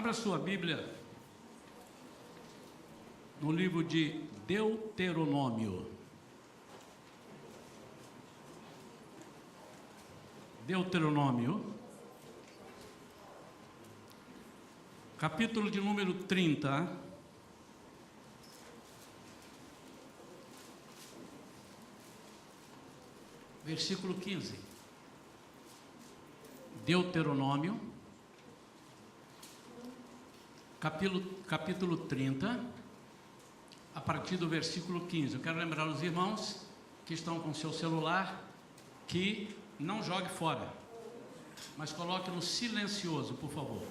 Abra sua Bíblia no livro de Deuteronômio. Deuteronômio, capítulo de número 30, versículo 15. Deuteronômio, capítulo 30, a partir do versículo 15. Eu quero lembrar os irmãos que estão com seu celular que não jogue fora, mas coloque no silencioso, por favor.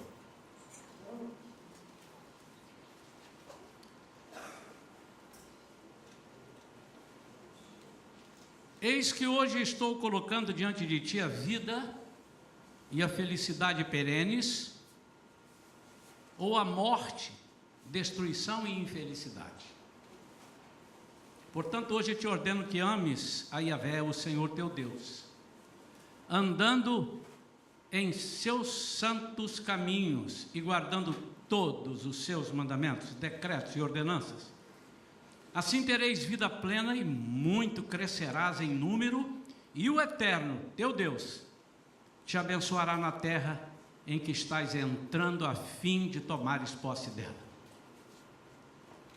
Eis que hoje estou colocando diante de ti a vida e a felicidade perenes, ou a morte, destruição e infelicidade. Portanto, hoje eu te ordeno que ames a Yahvé, o Senhor teu Deus, andando em seus santos caminhos e guardando todos os seus mandamentos, decretos e ordenanças. Assim tereis vida plena e muito crescerás em número, e o Eterno, teu Deus, te abençoará na terra em que estás entrando a fim de tomares posse dela.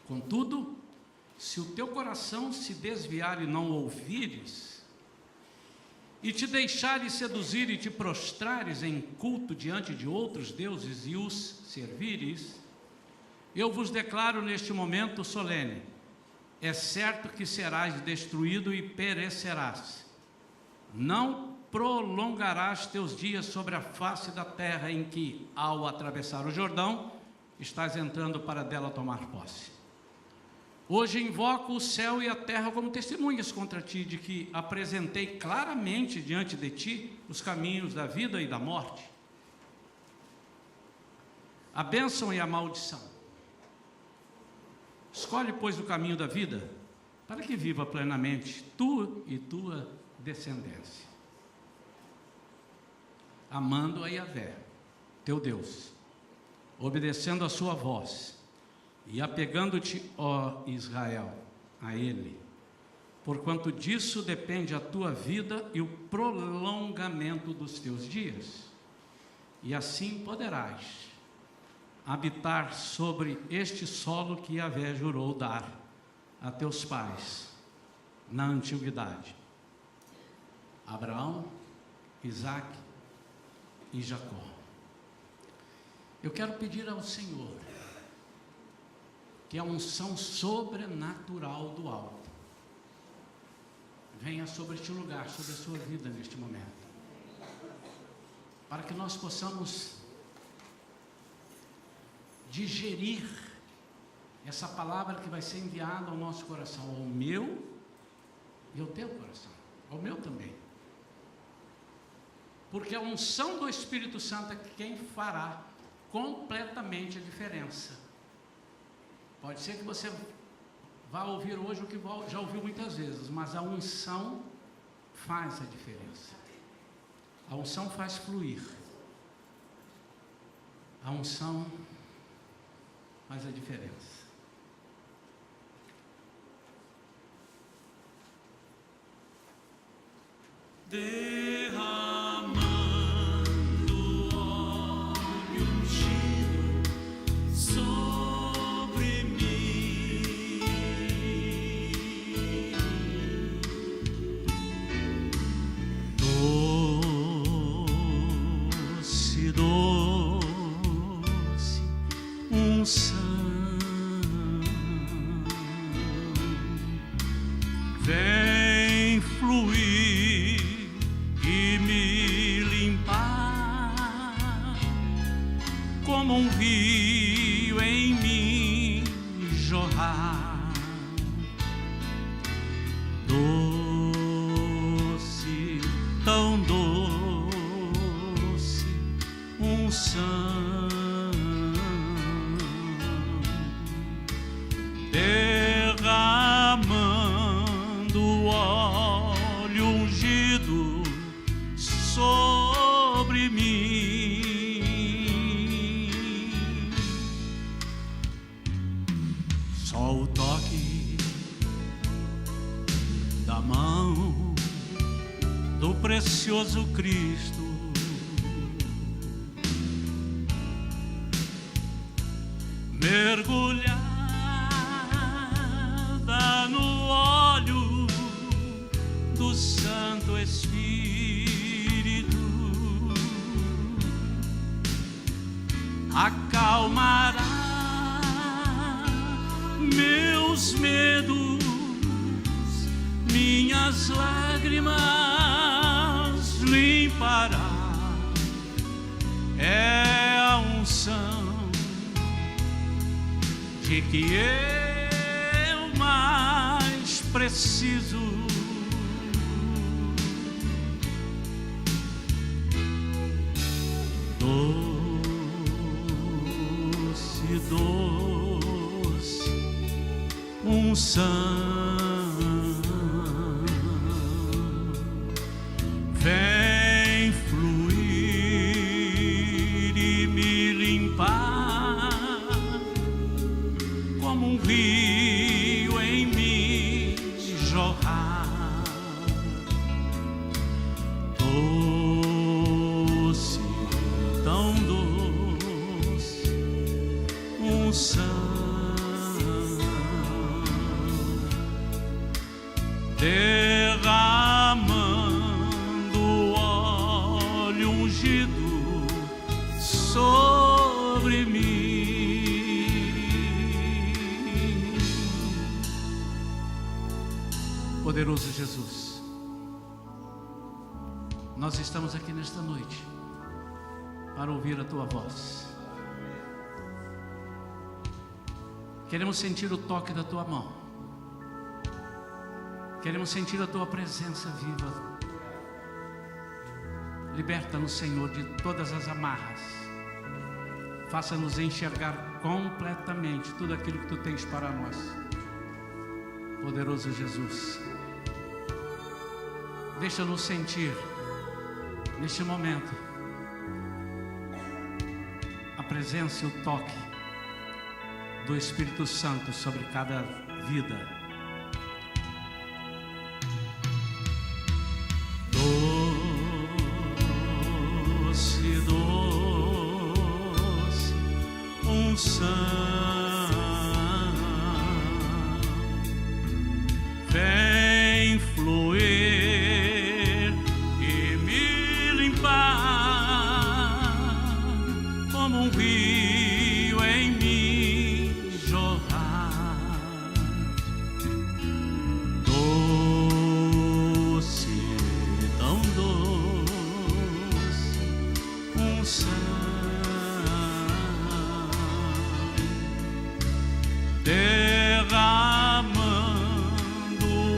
Contudo, se o teu coração se desviar e não ouvires, e te deixares seduzir e te prostrares em culto diante de outros deuses e os servires, eu vos declaro neste momento solene: é certo que serás destruído e perecerás. Não prolongarás teus dias sobre a face da terra em que, ao atravessar o Jordão, estás entrando para dela tomar posse. Hoje invoco o céu e a terra como testemunhas contra ti, de que apresentei claramente diante de ti os caminhos da vida e da morte, a bênção e a maldição. Escolhe, pois, o caminho da vida, para que viva plenamente tu e tua descendência, amando a Yahvé, teu Deus, obedecendo a sua voz e apegando-te, ó Israel, a Ele, porquanto disso depende a tua vida e o prolongamento dos teus dias, e assim poderás habitar sobre este solo que Yahvé jurou dar a teus pais na antiguidade, Abraão, Isaque e Jacó. Eu quero pedir ao Senhor que a unção sobrenatural do alto venha sobre este lugar, sobre a sua vida neste momento, para que nós possamos digerir essa palavra que vai ser enviada ao nosso coração, ao meu e ao teu coração, ao meu também. Porque a unção do Espírito Santo é quem fará completamente a diferença. Pode ser que você vá ouvir hoje o que já ouviu muitas vezes, mas a unção faz a diferença. A unção faz fluir. A unção faz a diferença. Derramando óleo ungido sobre mim, doce, doce unção, vem fluir e me limpar, como um rio em mim jorrar. Doce, tão doce unção, derramando óleo ungido sobre mim. precioso Cristo. Mergulhada no óleo do Santo Espírito, acalmará meus medos, minhas lágrimas limpará. É a unção de que eu mais preciso. Doce, doce unção, vem fluir e me limpar como um rio em mim jorrar. Doce, tão doce unção, derramando óleo ungido sobre mim. Poderoso Jesus, nós estamos aqui nesta noite para ouvir a Tua voz. Queremos sentir o toque da Tua mão. Queremos sentir a Tua presença viva. Liberta-nos, Senhor, de todas as amarras. Faça-nos enxergar completamente tudo aquilo que Tu tens para nós. Poderoso Jesus, deixa-nos sentir, neste momento, a presença e o toque do Espírito Santo sobre cada vida. Doce, doce unção, vem fluir e me limpar como um rio em mim jorrar. Doce, tão doce unção, derramando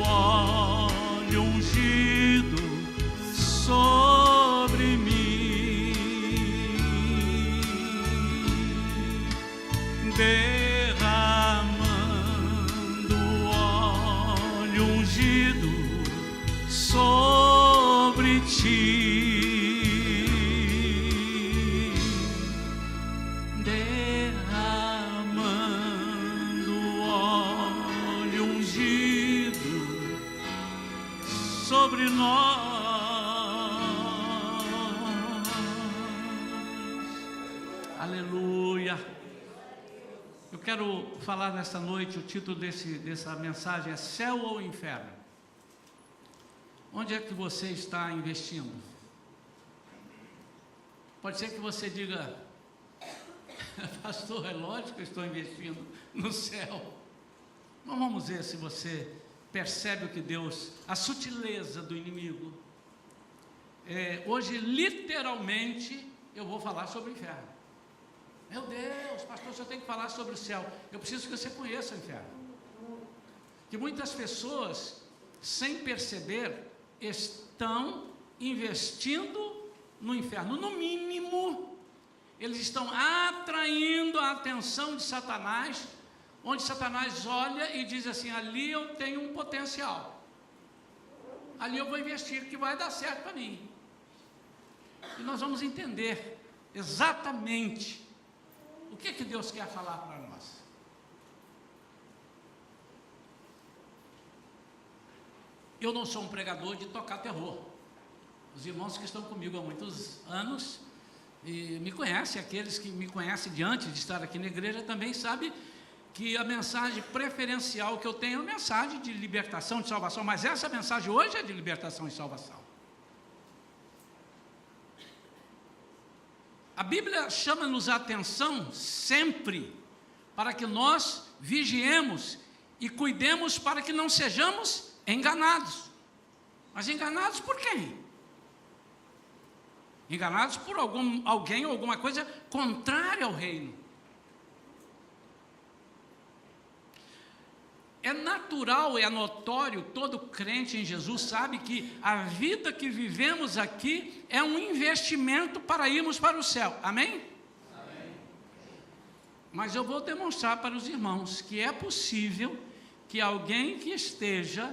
óleo ungido sobre mim, derramando óleo ungido sobre ti. Sobre nós, aleluia. Eu quero falar nesta noite, o título dessa mensagem é Céu ou Inferno? Onde é que você está investindo? Pode ser que você diga, pastor, é lógico que eu estou investindo no céu. Mas vamos ver se você percebe o que Deus, a sutileza do inimigo. Hoje, literalmente, eu vou falar sobre o inferno. Meu Deus, pastor, você tem que falar sobre o céu. Eu preciso que você conheça o inferno. Que muitas pessoas, sem perceber, estão investindo no inferno. No mínimo, eles estão atraindo a atenção de Satanás, onde Satanás olha e diz assim, ali eu tenho um potencial, ali eu vou investir que vai dar certo para mim. E nós vamos entender exatamente o que Deus quer falar para nós. Eu não sou um pregador de tocar terror, Os irmãos que estão comigo há muitos anos e me conhecem, aqueles que me conhecem de antes de estar aqui na igreja também sabem que a mensagem preferencial que eu tenho é a mensagem de libertação, de salvação, mas essa mensagem hoje é de libertação e salvação. A Bíblia chama-nos a atenção sempre para que nós vigiemos e cuidemos para que não sejamos enganados. Mas enganados por quem? Enganados por alguém ou alguma coisa contrária ao reino. É natural, é notório, todo crente em Jesus sabe que a vida que vivemos aqui é um investimento para irmos para o céu. Amém? Amém. Mas eu vou demonstrar para os irmãos que é possível que alguém que esteja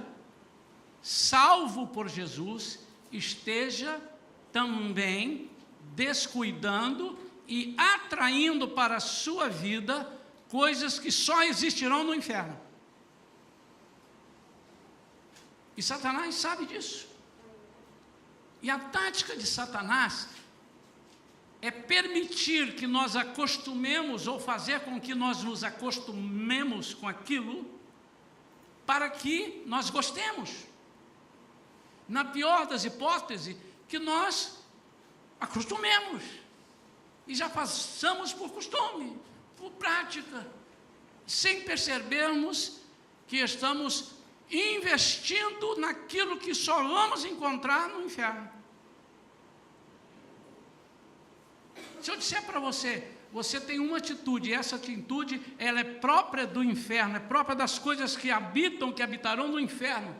salvo por Jesus esteja também descuidando e atraindo para a sua vida coisas que só existirão no inferno. E Satanás sabe disso. E a tática de Satanás é permitir que nós acostumemos ou fazer com que nós nos acostumemos com aquilo para que nós gostemos. Na pior das hipóteses, que nós acostumemos e já façamos por costume, por prática, sem percebermos que estamos investindo naquilo que só vamos encontrar no inferno. Se eu disser para você, você tem uma atitude, e essa atitude ela é própria do inferno, é própria das coisas que habitam, que habitarão no inferno,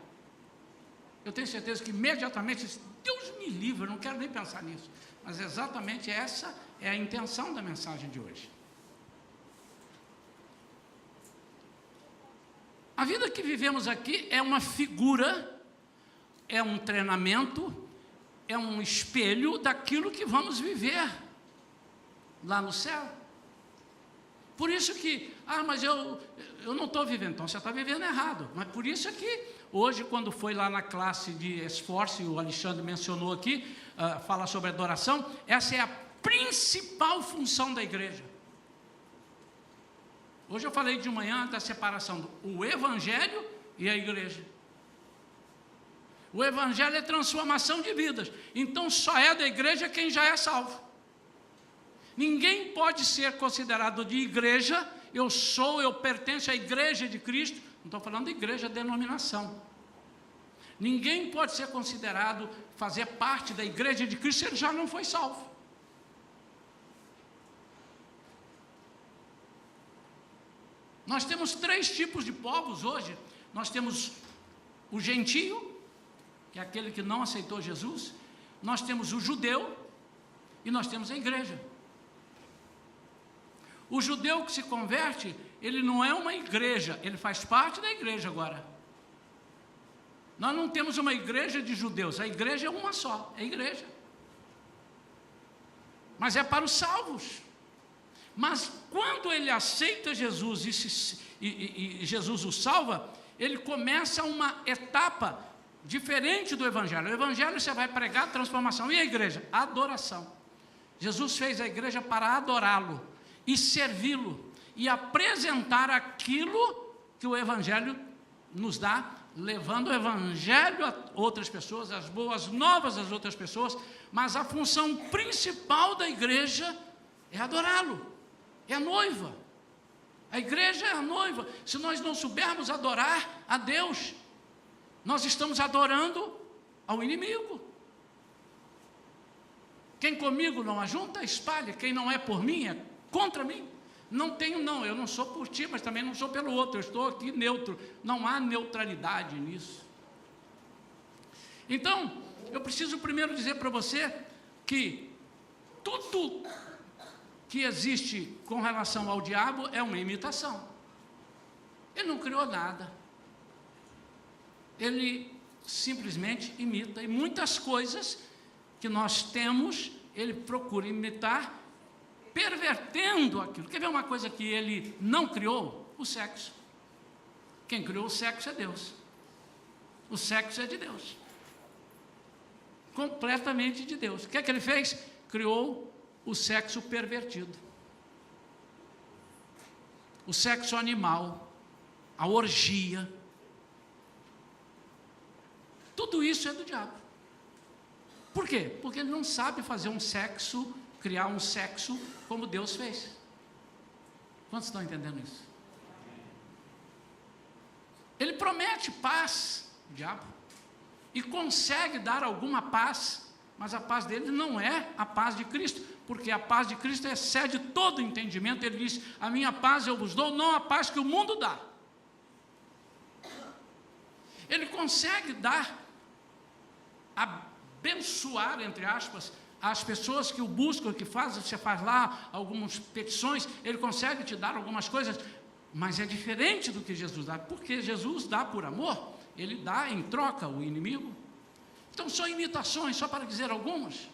eu tenho certeza que imediatamente, Deus me livre, eu não quero nem pensar nisso. Mas exatamente essa é a intenção da mensagem de hoje. A vida que vivemos aqui é uma figura, é um treinamento, é um espelho daquilo que vamos viver lá no céu. Por isso que, mas eu não estou vivendo, então você está vivendo errado. Mas por isso que hoje, quando foi lá na classe de esforço, e o Alexandre mencionou aqui, fala sobre adoração, essa é a principal função da igreja. Hoje eu falei de manhã da separação do Evangelho e a igreja. O Evangelho é transformação de vidas, então só é da igreja quem já é salvo. Ninguém pode ser considerado de igreja, eu pertenço à igreja de Cristo, não estou falando de igreja, denominação. Ninguém pode ser considerado fazer parte da igreja de Cristo se ele já não foi salvo. Nós temos 3 tipos de povos hoje. Nós temos o gentio, que é aquele que não aceitou Jesus. Nós temos o judeu e nós temos a igreja. O judeu que se converte, ele não é uma igreja, ele faz parte da igreja agora. Nós não temos uma igreja de judeus, a igreja é uma só, é a igreja. Mas é para os salvos. Mas quando ele aceita Jesus e Jesus o salva, ele começa uma etapa diferente do Evangelho. O Evangelho você vai pregar transformação. E a igreja? Adoração. Jesus fez a igreja para adorá-lo e servi-lo e apresentar aquilo que o Evangelho nos dá, levando o Evangelho a outras pessoas, as boas novas às outras pessoas, mas a função principal da igreja é adorá-lo. É a noiva. A igreja é a noiva. Se nós não soubermos adorar a Deus, nós estamos adorando ao inimigo. Quem comigo não ajunta, espalha. Quem não é por mim, é contra mim. Eu não sou por ti, mas também não sou pelo outro. Eu estou aqui neutro. Não há neutralidade nisso. Então, eu preciso primeiro dizer para você que tudo que existe com relação ao diabo é uma imitação. Ele não criou nada. Ele simplesmente imita. E muitas coisas que nós temos, ele procura imitar, pervertendo aquilo. Quer ver uma coisa que ele não criou? O sexo. Quem criou o sexo é Deus. O sexo é de Deus. completamente de Deus. O que é que ele fez? Criou o sexo pervertido, o sexo animal, a orgia. Tudo isso é do diabo. Por quê? Porque ele não sabe fazer um sexo, criar um sexo como Deus fez. Quantos estão entendendo isso? Ele promete paz, o diabo, e consegue dar alguma paz, mas a paz dele não é a paz de Cristo, porque a paz de Cristo excede todo entendimento. Ele diz: a minha paz eu vos dou, não a paz que o mundo dá. Ele consegue dar, abençoar, entre aspas, as pessoas que o buscam, que fazem, você faz lá algumas petições, ele consegue te dar algumas coisas, mas é diferente do que Jesus dá, porque Jesus dá por amor, ele dá em troca o inimigo. Então são imitações, só para dizer algumas.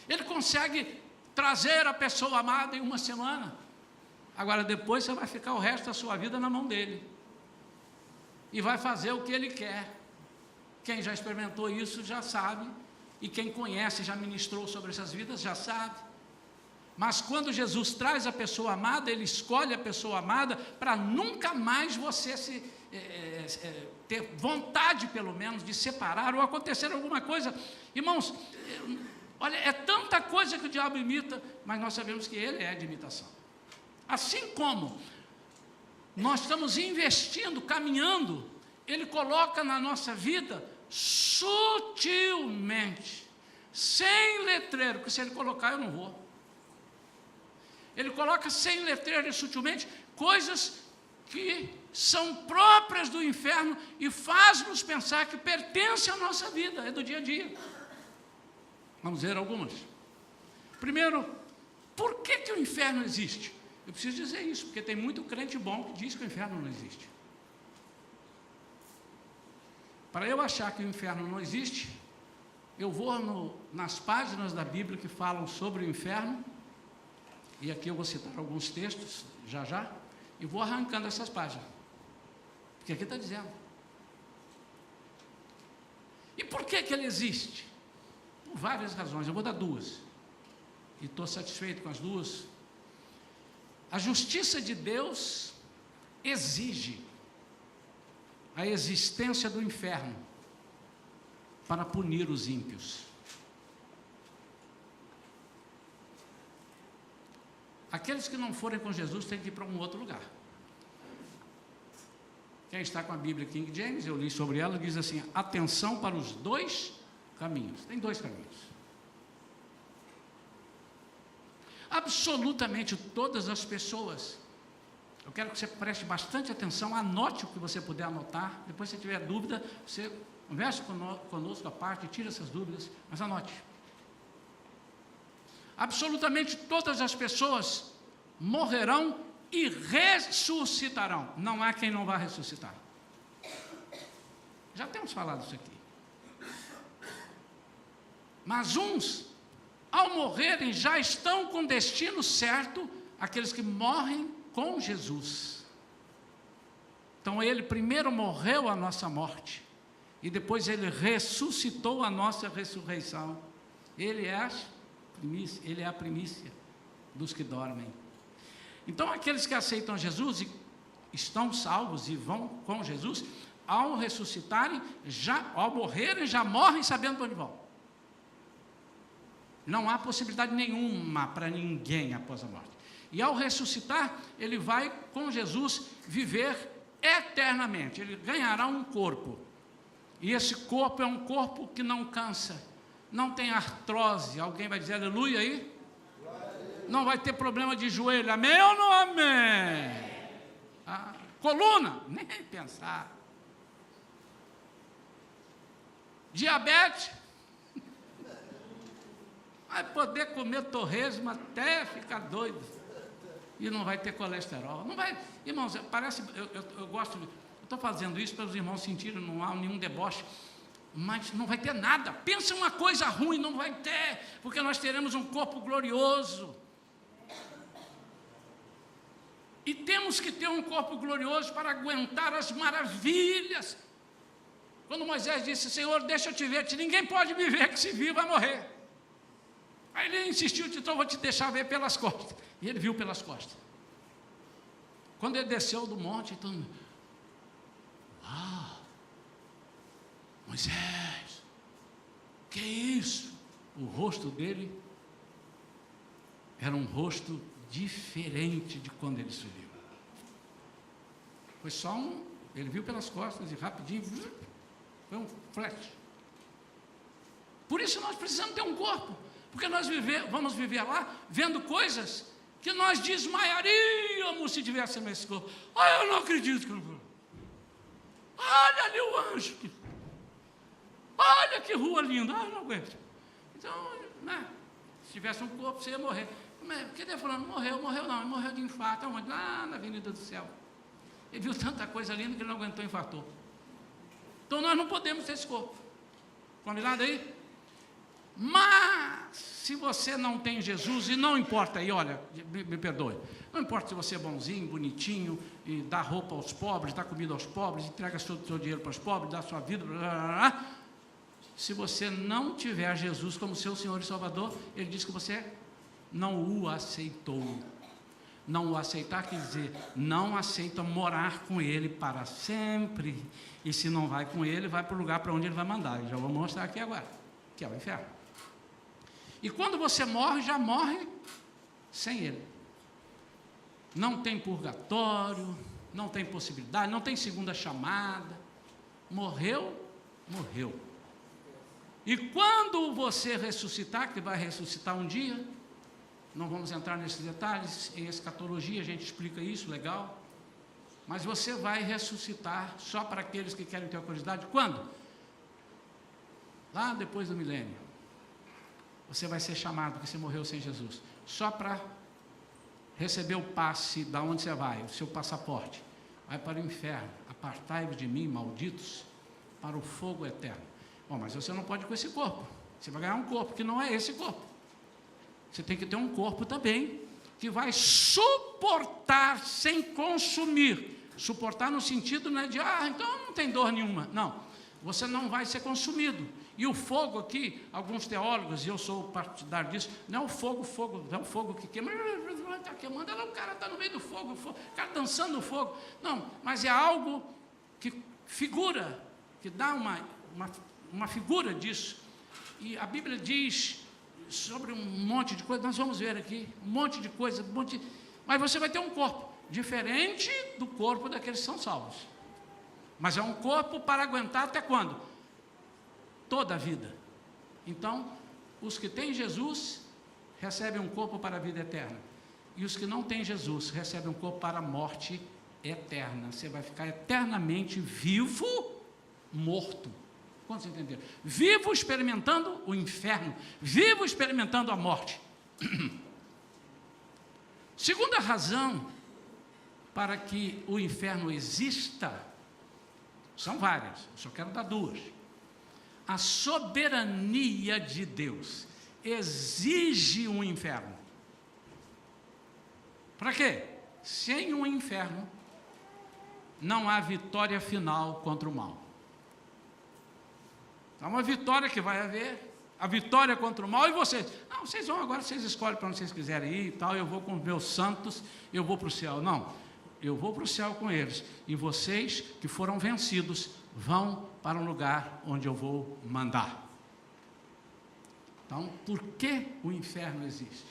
Ele consegue trazer a pessoa amada em uma semana, agora depois você vai ficar o resto da sua vida na mão dele, e vai fazer o que ele quer. Quem já experimentou isso já sabe, e quem conhece, já ministrou sobre essas vidas, já sabe. Mas quando Jesus traz a pessoa amada, ele escolhe a pessoa amada para nunca mais você ter vontade, pelo menos, de separar ou acontecer alguma coisa. Irmãos, olha, é tanta coisa que o diabo imita, mas nós sabemos que ele é de imitação. Assim como nós estamos investindo, caminhando, ele coloca na nossa vida sutilmente, sem letreiro, porque se ele colocar eu não vou. Ele coloca sem letreiro e sutilmente coisas que são próprias do inferno e faz-nos pensar que pertence à nossa vida, é do dia a dia. Vamos ver algumas. Primeiro, por que o inferno existe? Eu preciso dizer isso, porque tem muito crente bom que diz que o inferno não existe. Para eu achar que o inferno não existe, eu vou nas páginas da Bíblia que falam sobre o inferno, e aqui eu vou citar alguns textos, já, e vou arrancando essas páginas, porque aqui está dizendo. E por que ele existe? Por várias razões, eu vou dar duas, e estou satisfeito com as duas. A justiça de Deus exige a existência do inferno para punir os ímpios. Aqueles que não forem com Jesus têm que ir para um outro lugar. Quem está com a Bíblia King James, eu li sobre ela, diz assim: atenção para os dois caminhos. Tem dois caminhos. Absolutamente todas as pessoas, eu quero que você preste bastante atenção, anote o que você puder anotar, depois se tiver dúvida, você converse conosco à parte, tira essas dúvidas, mas anote. Absolutamente todas as pessoas morrerão e ressuscitarão. Não há quem não vá ressuscitar. Já temos falado isso aqui. Mas uns, ao morrerem, já estão com destino certo, aqueles que morrem com Jesus. Então ele primeiro morreu a nossa morte, e depois ele ressuscitou a nossa ressurreição. Ele é a primícia dos que dormem. Então aqueles que aceitam Jesus e estão salvos e vão com Jesus, ao ressuscitarem, ao morrerem, já morrem sabendo para onde vão. Não há possibilidade nenhuma para ninguém após a morte. E ao ressuscitar, ele vai com Jesus viver eternamente. Ele ganhará um corpo. E esse corpo é um corpo que não cansa, não tem artrose. Alguém vai dizer aleluia aí? Não vai ter problema de joelho, amém ou não amém? Coluna, nem pensar. Diabetes, vai poder comer torresmo até ficar doido. E não vai ter colesterol. Não vai, irmãos, parece, eu gosto, eu estou fazendo isso para os irmãos sentirem, não há nenhum deboche, mas não vai ter nada. Pensa uma coisa ruim, não vai ter, porque nós teremos um corpo glorioso. E temos que ter um corpo glorioso para aguentar as maravilhas Quando Moisés disse, Senhor, deixa eu te ver, ninguém pode me ver, que se vir vai morrer. Aí ele insistiu, então eu vou te deixar ver pelas costas. E ele viu pelas costas. Quando ele desceu do monte, então, Moisés, que é isso? O rosto dele era um rosto diferente de quando ele subiu. Foi só ele viu pelas costas e rapidinho, foi um flash. Por isso nós precisamos ter um corpo, porque nós vamos viver lá vendo coisas que nós desmaiaríamos se tivéssemos nesse corpo. Eu não acredito que não. Olha ali o anjo. Olha que rua linda. Eu não aguento. Então, né, se tivesse um corpo, você ia morrer. Porque ele falando, morreu não, ele morreu de infarto, aonde? Lá na Avenida do Céu. Ele viu tanta coisa linda que ele não aguentou e infartou. Então nós não podemos ter esse corpo. Combinado aí? Mas, se você não tem Jesus, e não importa aí, olha, me perdoe, não importa se você é bonzinho, bonitinho, e dá roupa aos pobres, dá comida aos pobres, entrega seu dinheiro para os pobres, dá sua vida, blá, blá, blá. Se você não tiver Jesus como seu Senhor e Salvador, ele diz que você não o aceitou. Não o aceitar quer dizer, não aceita morar com ele para sempre. E se não vai com ele, vai para o lugar para onde ele vai mandar. Eu já vou mostrar aqui agora, que é o inferno. E quando você morre, já morre sem ele. Não tem purgatório, não tem possibilidade, não tem segunda chamada. Morreu, morreu. E quando você ressuscitar, que vai ressuscitar um dia, não vamos entrar nesses detalhes, em escatologia a gente explica isso, legal. Mas você vai ressuscitar só para aqueles que querem ter a curiosidade. Quando? Lá depois do milênio. Você vai ser chamado, porque você morreu sem Jesus. Só para receber o passe da onde você vai, o seu passaporte. Vai para o inferno. Apartai-vos de mim, malditos, para o fogo eterno. Bom, mas você não pode ir com esse corpo. Você vai ganhar um corpo que não é esse corpo. Você tem que ter um corpo também que vai suportar sem consumir. Suportar no sentido não é de, então não tem dor nenhuma. Não, você não vai ser consumido. E o fogo aqui, alguns teólogos, e eu sou partidário disso, não é o fogo, não é o fogo que queima, está queimando, o cara está no meio do fogo, o cara dançando no fogo. Não, mas é algo que figura, que dá uma figura disso. E a Bíblia diz sobre um monte de coisa, nós vamos ver aqui, um monte de coisa, mas você vai ter um corpo diferente do corpo daqueles que são salvos. Mas é um corpo para aguentar até quando? Toda a vida. Então, os que têm Jesus recebem um corpo para a vida eterna. E os que não têm Jesus recebem um corpo para a morte eterna. Você vai ficar eternamente vivo, morto. Quantos entenderam? Vivo experimentando o inferno, vivo experimentando a morte. Segunda razão para que o inferno exista, são várias, eu só quero dar duas. A soberania de Deus exige um inferno. Para quê? Sem um inferno, não há vitória final contra o mal. É uma vitória que vai haver, a vitória contra o mal, e vocês? Não, vocês vão agora, vocês escolhem para onde vocês quiserem ir e tal, eu vou com os meus santos, eu vou para o céu. Não, eu vou para o céu com eles, e vocês que foram vencidos, vão para um lugar onde eu vou mandar. Então, por que o inferno existe?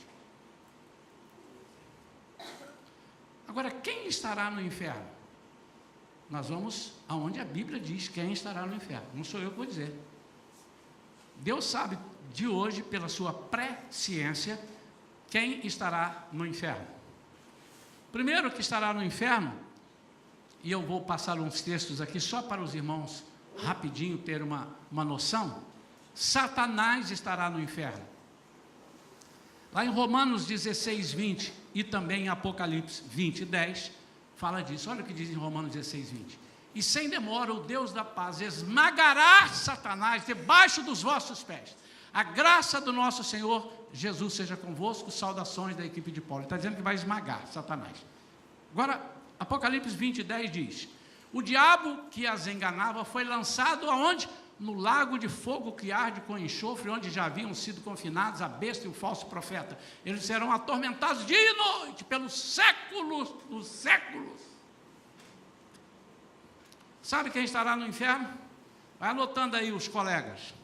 Agora, quem estará no inferno? Nós vamos aonde a Bíblia diz quem estará no inferno. Não sou eu que vou dizer. Deus sabe de hoje, pela sua presciência, quem estará no inferno. Primeiro que estará no inferno, e eu vou passar uns textos aqui só para os irmãos rapidinho ter uma noção. Satanás estará no inferno. Lá em Romanos 16, 20 e também em Apocalipse 20, 10, fala disso. Olha o que diz em Romanos 16, 20. E sem demora o Deus da paz esmagará Satanás debaixo dos vossos pés. A graça do nosso Senhor Jesus seja convosco. Saudações da equipe de Paulo. Ele está dizendo que vai esmagar Satanás. Agora, Apocalipse 20, 10 diz: O diabo que as enganava foi lançado aonde? No lago de fogo que arde com enxofre, onde já haviam sido confinados a besta e o falso profeta. Eles serão atormentados dia e noite, pelos séculos dos séculos. Sabe quem estará no inferno? Vai anotando aí os colegas.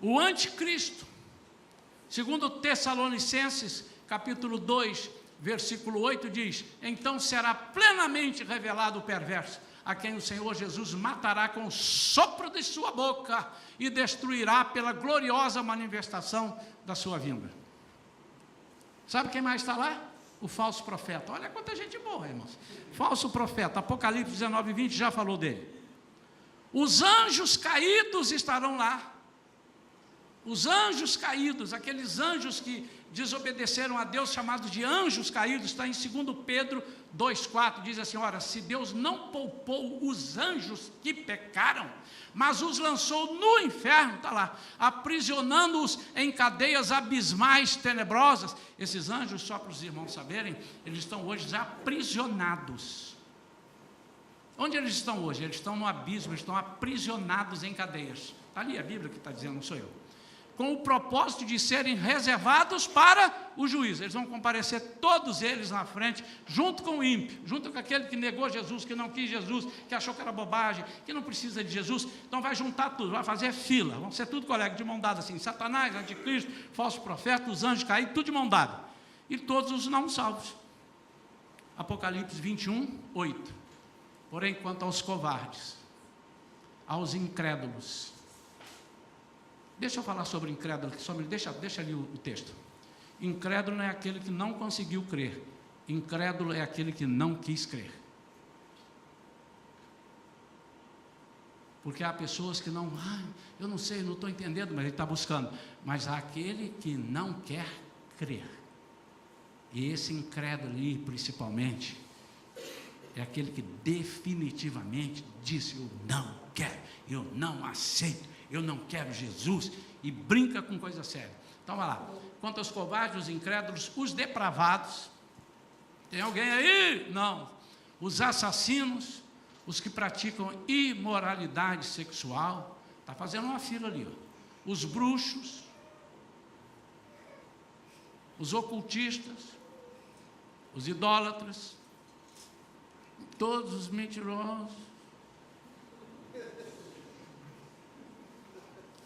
O anticristo, segundo Tessalonicenses, capítulo 2, versículo 8, diz: então será plenamente revelado o perverso, a quem o Senhor Jesus matará com o sopro de sua boca e destruirá pela gloriosa manifestação da sua vinda. Sabe quem mais está lá? O falso profeta. Olha quanta gente boa, irmãos. Falso profeta, Apocalipse 19, 20 já falou dele. Os anjos caídos estarão lá. Os anjos caídos, aqueles anjos que desobedeceram a Deus, chamados de anjos caídos, está em 2 Pedro 2,4, diz assim: ora, se Deus não poupou os anjos que pecaram, mas os lançou no inferno, está lá, aprisionando-os em cadeias abismais tenebrosas. Esses anjos, só para os irmãos saberem, eles estão hoje já aprisionados. Onde eles estão hoje? Eles estão no abismo, eles estão aprisionados em cadeias. Está ali a Bíblia que está dizendo, não sou eu. Com o propósito de serem reservados para o juízo. Eles vão comparecer todos eles na frente, junto com o ímpio, junto com aquele que negou Jesus, que não quis Jesus, que achou que era bobagem, que não precisa de Jesus. Então vai juntar tudo, vai fazer fila, vão ser tudo colegas de mão dada assim, Satanás, anticristo, falso profeta, os anjos caídos, tudo de mão dada. E todos os não salvos. Apocalipse 21, 8. Porém, quanto aos covardes, aos incrédulos, deixa eu falar sobre incrédulo, deixa ali o texto. Incrédulo não é aquele que não conseguiu crer. Incrédulo é aquele que não quis crer. Porque há pessoas que não, eu não sei, não estou entendendo, mas ele está buscando. Mas há aquele que não quer crer. E esse incrédulo ali, principalmente, é aquele que definitivamente disse: eu não quero, eu não aceito, eu não quero Jesus, e brinca com coisa séria. Então vai lá. Quanto aos covardes, os incrédulos, os depravados, tem alguém aí? Não. Os assassinos, os que praticam imoralidade sexual, está fazendo uma fila ali, ó. Os bruxos, os ocultistas, os idólatras, todos os mentirosos.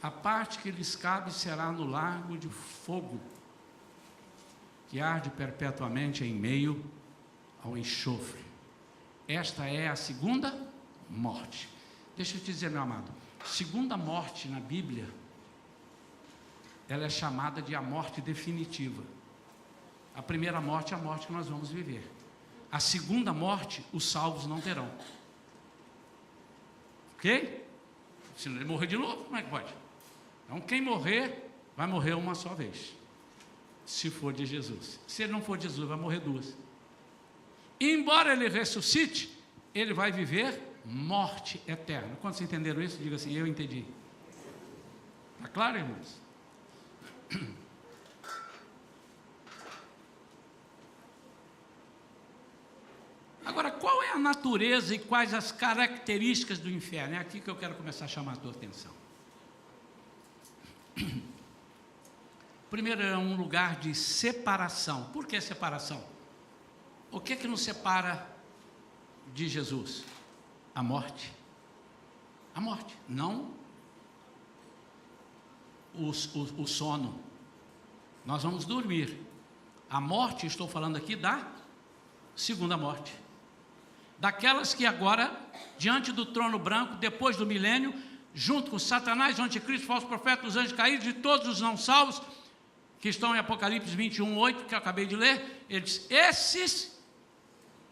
A parte que lhes cabe será no lago de fogo, que arde perpetuamente em meio ao enxofre. Esta é a segunda morte. Deixa eu te dizer, meu amado, segunda morte na Bíblia, ela é chamada de a morte definitiva. A primeira morte é a morte que nós vamos viver. A segunda morte, os salvos não terão. Ok? Se ele morrer de novo, como é que pode? Então, quem morrer, vai morrer uma só vez, se for de Jesus. Se ele não for de Jesus, vai morrer duas. E embora ele ressuscite, ele vai viver morte eterna. Quando vocês entenderam isso, diga assim: eu entendi. Está claro, irmãos? Agora, qual é a natureza e quais as características do inferno? É aqui que eu quero começar a chamar a tua atenção. Primeiro, é um lugar de separação. Por que separação? O que é que nos separa de Jesus? A morte. A morte, não o sono. Nós vamos dormir. A morte, estou falando aqui da segunda morte. Daquelas que agora, diante do trono branco, depois do milênio, junto com Satanás, o anticristo, falso profeta, os anjos caídos e todos os não salvos, que estão em Apocalipse 21, 8, que eu acabei de ler, eles, esses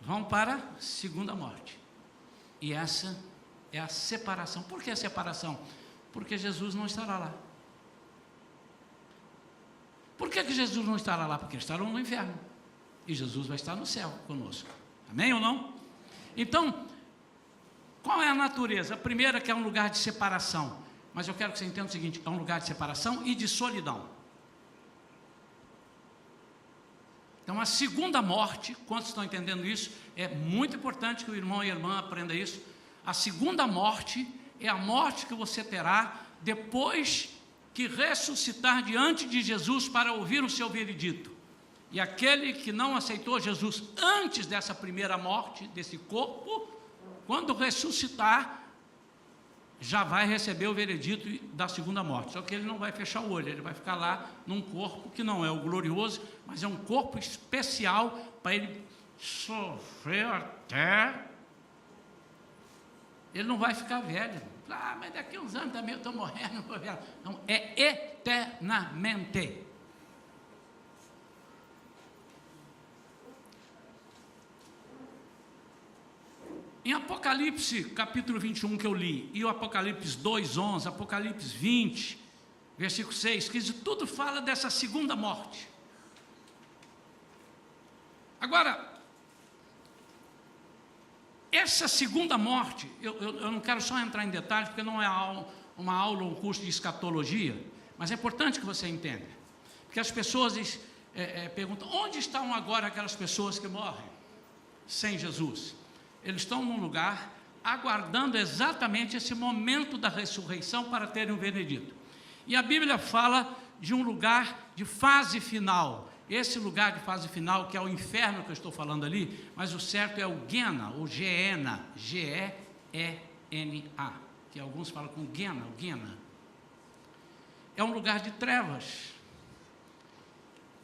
vão para a segunda morte. E essa é a separação. Por que a separação? Porque Jesus não estará lá. Por que Jesus não estará lá? Porque estarão no inferno. E Jesus vai estar no céu conosco. Amém ou não? Então, qual é a natureza? A primeira, que é um lugar de separação. Mas eu quero que você entenda o seguinte: é um lugar de separação e de solidão. Então, a segunda morte, quantos estão entendendo isso? É muito importante que o irmão e a irmã aprenda isso. A segunda morte é a morte que você terá depois que ressuscitar diante de Jesus para ouvir o seu veredito. E aquele que não aceitou Jesus antes dessa primeira morte, desse corpo, quando ressuscitar, já vai receber o veredito da segunda morte. Só que ele não vai fechar o olho, ele vai ficar lá num corpo que não é o glorioso, mas é um corpo especial para ele sofrer até... Ele não vai ficar velho. Mas daqui a uns anos também eu estou morrendo, não vou ver. Não, é eternamente. Em Apocalipse, capítulo 21 que eu li, e o Apocalipse 2:11, Apocalipse 20, versículo 6, 15, tudo fala dessa segunda morte. Agora, essa segunda morte, eu não quero só entrar em detalhes, porque não é uma aula ou um curso de escatologia, mas é importante que você entenda. Porque as pessoas perguntam, onde estão agora aquelas pessoas que morrem sem Jesus? Eles estão num lugar aguardando exatamente esse momento da ressurreição para terem um veredito. E a Bíblia fala de um lugar de fase final. Esse lugar de fase final, que é o inferno que eu estou falando ali, mas o certo é o Gena, ou Geena, G-E-E-N-A, que alguns falam com Gena, o Gena. É um lugar de trevas.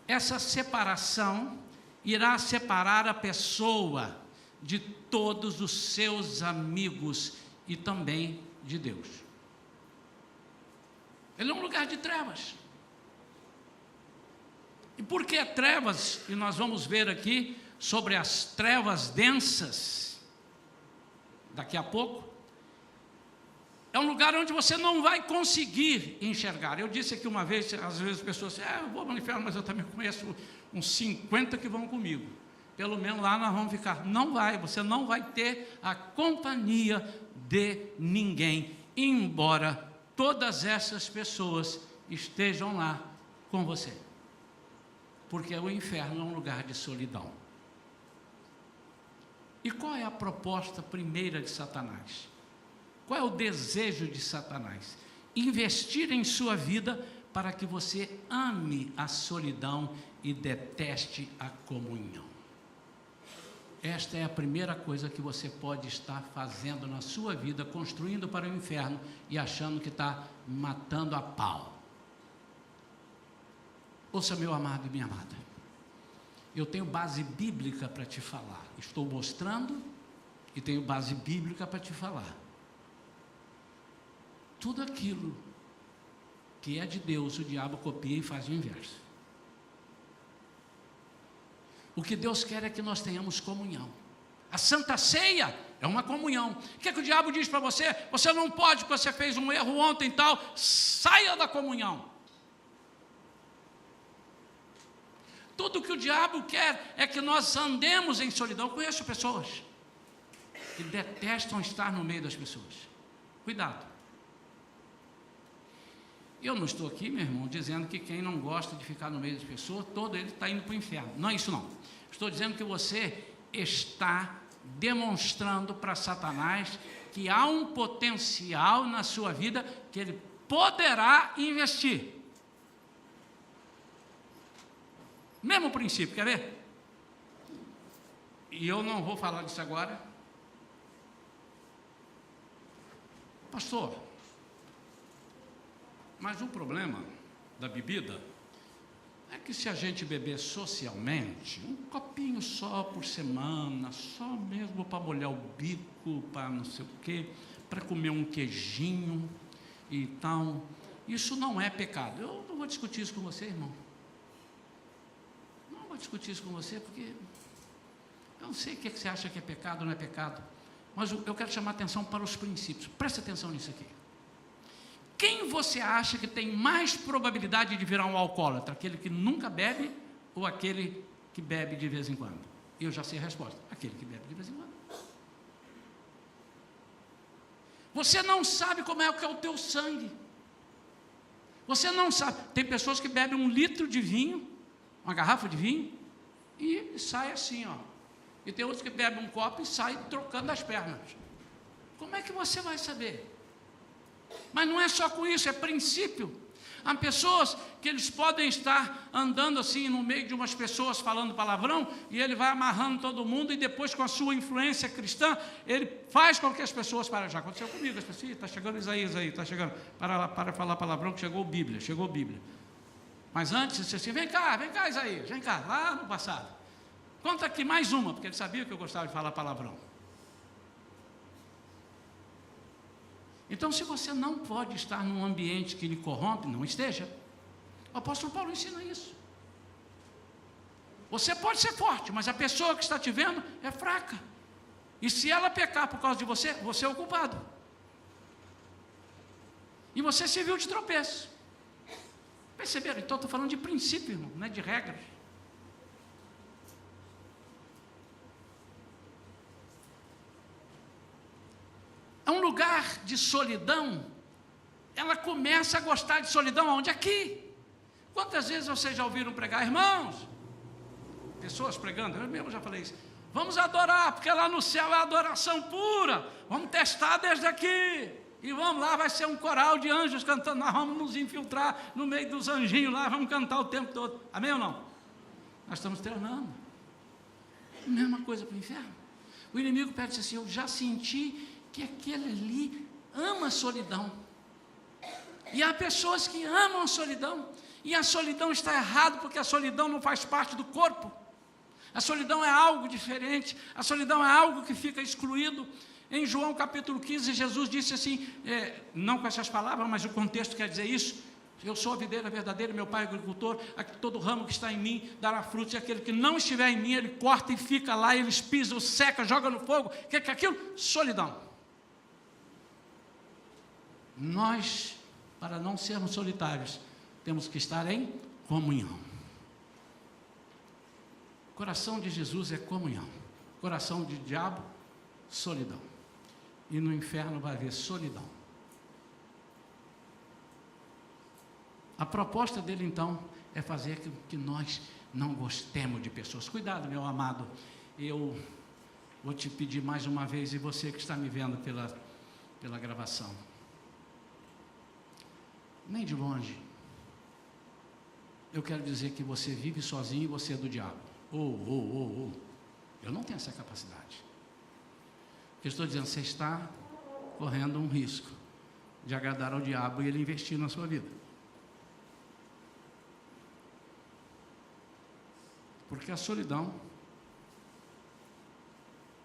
Essa separação irá separar a pessoa de todos os seus amigos e também de Deus. Ele é um lugar de trevas. E por que trevas? E nós vamos ver aqui sobre as trevas densas, daqui a pouco. É um lugar onde você não vai conseguir enxergar. Eu disse aqui uma vez, às vezes as pessoas dizem, eu vou no inferno, mas eu também conheço uns 50 que vão comigo. Pelo menos lá nós vamos ficar. Não vai, você não vai ter a companhia de ninguém, embora todas essas pessoas estejam lá com você. Porque o inferno é um lugar de solidão. E qual é a proposta primeira de Satanás? Qual é o desejo de Satanás? Investir em sua vida para que você ame a solidão e deteste a comunhão. Esta é a primeira coisa que você pode estar fazendo na sua vida, construindo para o inferno e achando que está matando a pau. Ouça, meu amado e minha amada, eu tenho base bíblica para te falar. Estou mostrando e tenho base bíblica para te falar. Tudo aquilo que é de Deus, o diabo copia e faz o inverso. O que Deus quer é que nós tenhamos comunhão. A Santa Ceia é uma comunhão. O que é que o diabo diz para você? Você não pode, porque você fez um erro ontem e tal. Saia da comunhão. Tudo que o diabo quer é que nós andemos em solidão. Eu conheço pessoas que detestam estar no meio das pessoas. Cuidado. Eu não estou aqui, meu irmão, dizendo que quem não gosta de ficar no meio das pessoas, todo ele está indo para o inferno. Não é isso não. Estou dizendo que você está demonstrando para Satanás que há um potencial na sua vida que ele poderá investir. Mesmo princípio, quer ver? E eu não vou falar disso agora. Pastor, mas o problema da bebida é que se a gente beber socialmente, um copinho só por semana, só mesmo para molhar o bico, para não sei o quê, para comer um queijinho e tal, isso não é pecado. Eu não vou discutir isso com você, irmão. Não vou discutir isso com você, porque eu não sei o que você acha que é pecado ou não é pecado, mas eu quero chamar a atenção para os princípios. Preste atenção nisso aqui. Quem você acha que tem mais probabilidade de virar um alcoólatra? Aquele que nunca bebe ou aquele que bebe de vez em quando? Eu já sei a resposta. Aquele que bebe de vez em quando. Você não sabe como é que é o teu sangue. Você não sabe. Tem pessoas que bebem 1 litro de vinho, uma garrafa de vinho, e sai assim, ó. E tem outros que bebem um copo e saem trocando as pernas. Como é que você vai saber? Mas não é só com isso, é princípio. Há pessoas que eles podem estar andando assim no meio de umas pessoas falando palavrão, e ele vai amarrando todo mundo, e depois com a sua influência cristã, ele faz com que as pessoas parem. Já aconteceu comigo, as pessoas, está chegando Isaías aí, está chegando, para falar palavrão, que chegou Bíblia. Mas antes, disse assim, vem cá Isaías, vem cá, lá no passado. Conta aqui mais uma, porque ele sabia que eu gostava de falar palavrão. Então, se você não pode estar num ambiente que lhe corrompe, não esteja. O apóstolo Paulo ensina isso. Você pode ser forte, mas a pessoa que está te vendo é fraca. E se ela pecar por causa de você, você é o culpado. E você serviu de tropeço. Perceberam? Então, estou falando de princípio, irmão, não é de regras. É um lugar de solidão. Ela começa a gostar de solidão onde? Aqui. Quantas vezes vocês já ouviram pregar, irmãos? Pessoas pregando, eu mesmo já falei isso. Vamos adorar, porque lá no céu é adoração pura. Vamos testar desde aqui. E vamos lá, vai ser um coral de anjos cantando. Nós vamos nos infiltrar no meio dos anjinhos lá, vamos cantar o tempo todo. Amém ou não? Nós estamos treinando. Mesma coisa para o inferno. O inimigo pede assim, eu já senti que aquele ali ama a solidão. E há pessoas que amam a solidão, e a solidão está errada, porque a solidão não faz parte do corpo. A solidão é algo diferente, a solidão é algo que fica excluído. Em João capítulo 15, Jesus disse assim, não com essas palavras, mas o contexto quer dizer isso: eu sou a videira verdadeira, meu pai é agricultor, todo ramo que está em mim dará frutos, e aquele que não estiver em mim, ele corta e fica lá, eles pisam, seca, joga no fogo. O que é aquilo? Solidão. Nós, para não sermos solitários, temos que estar em comunhão. O coração de Jesus é comunhão. O coração de diabo, solidão. E no inferno vai haver solidão. A proposta dele, então, é fazer com que nós não gostemos de pessoas. Cuidado, meu amado, eu vou te pedir mais uma vez, e você que está me vendo pela gravação, nem de longe, eu quero dizer que você vive sozinho e você é do diabo. Eu não tenho essa capacidade. Eu estou dizendo, você está correndo um risco de agradar ao diabo e ele investir na sua vida. Porque a solidão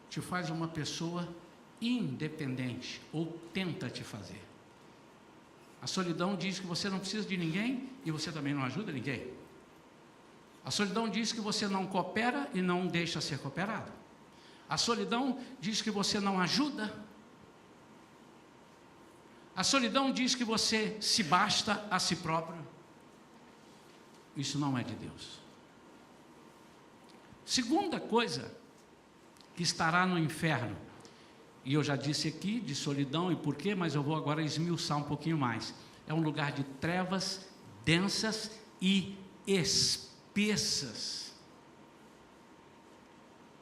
te faz uma pessoa independente, ou tenta te fazer. A solidão diz que você não precisa de ninguém e você também não ajuda ninguém. A solidão diz que você não coopera e não deixa ser cooperado. A solidão diz que você não ajuda. A solidão diz que você se basta a si próprio. Isso não é de Deus. Segunda coisa que estará no inferno, e eu já disse aqui de solidão e por quê, mas eu vou agora esmiuçar um pouquinho mais. É um lugar de trevas densas e espessas.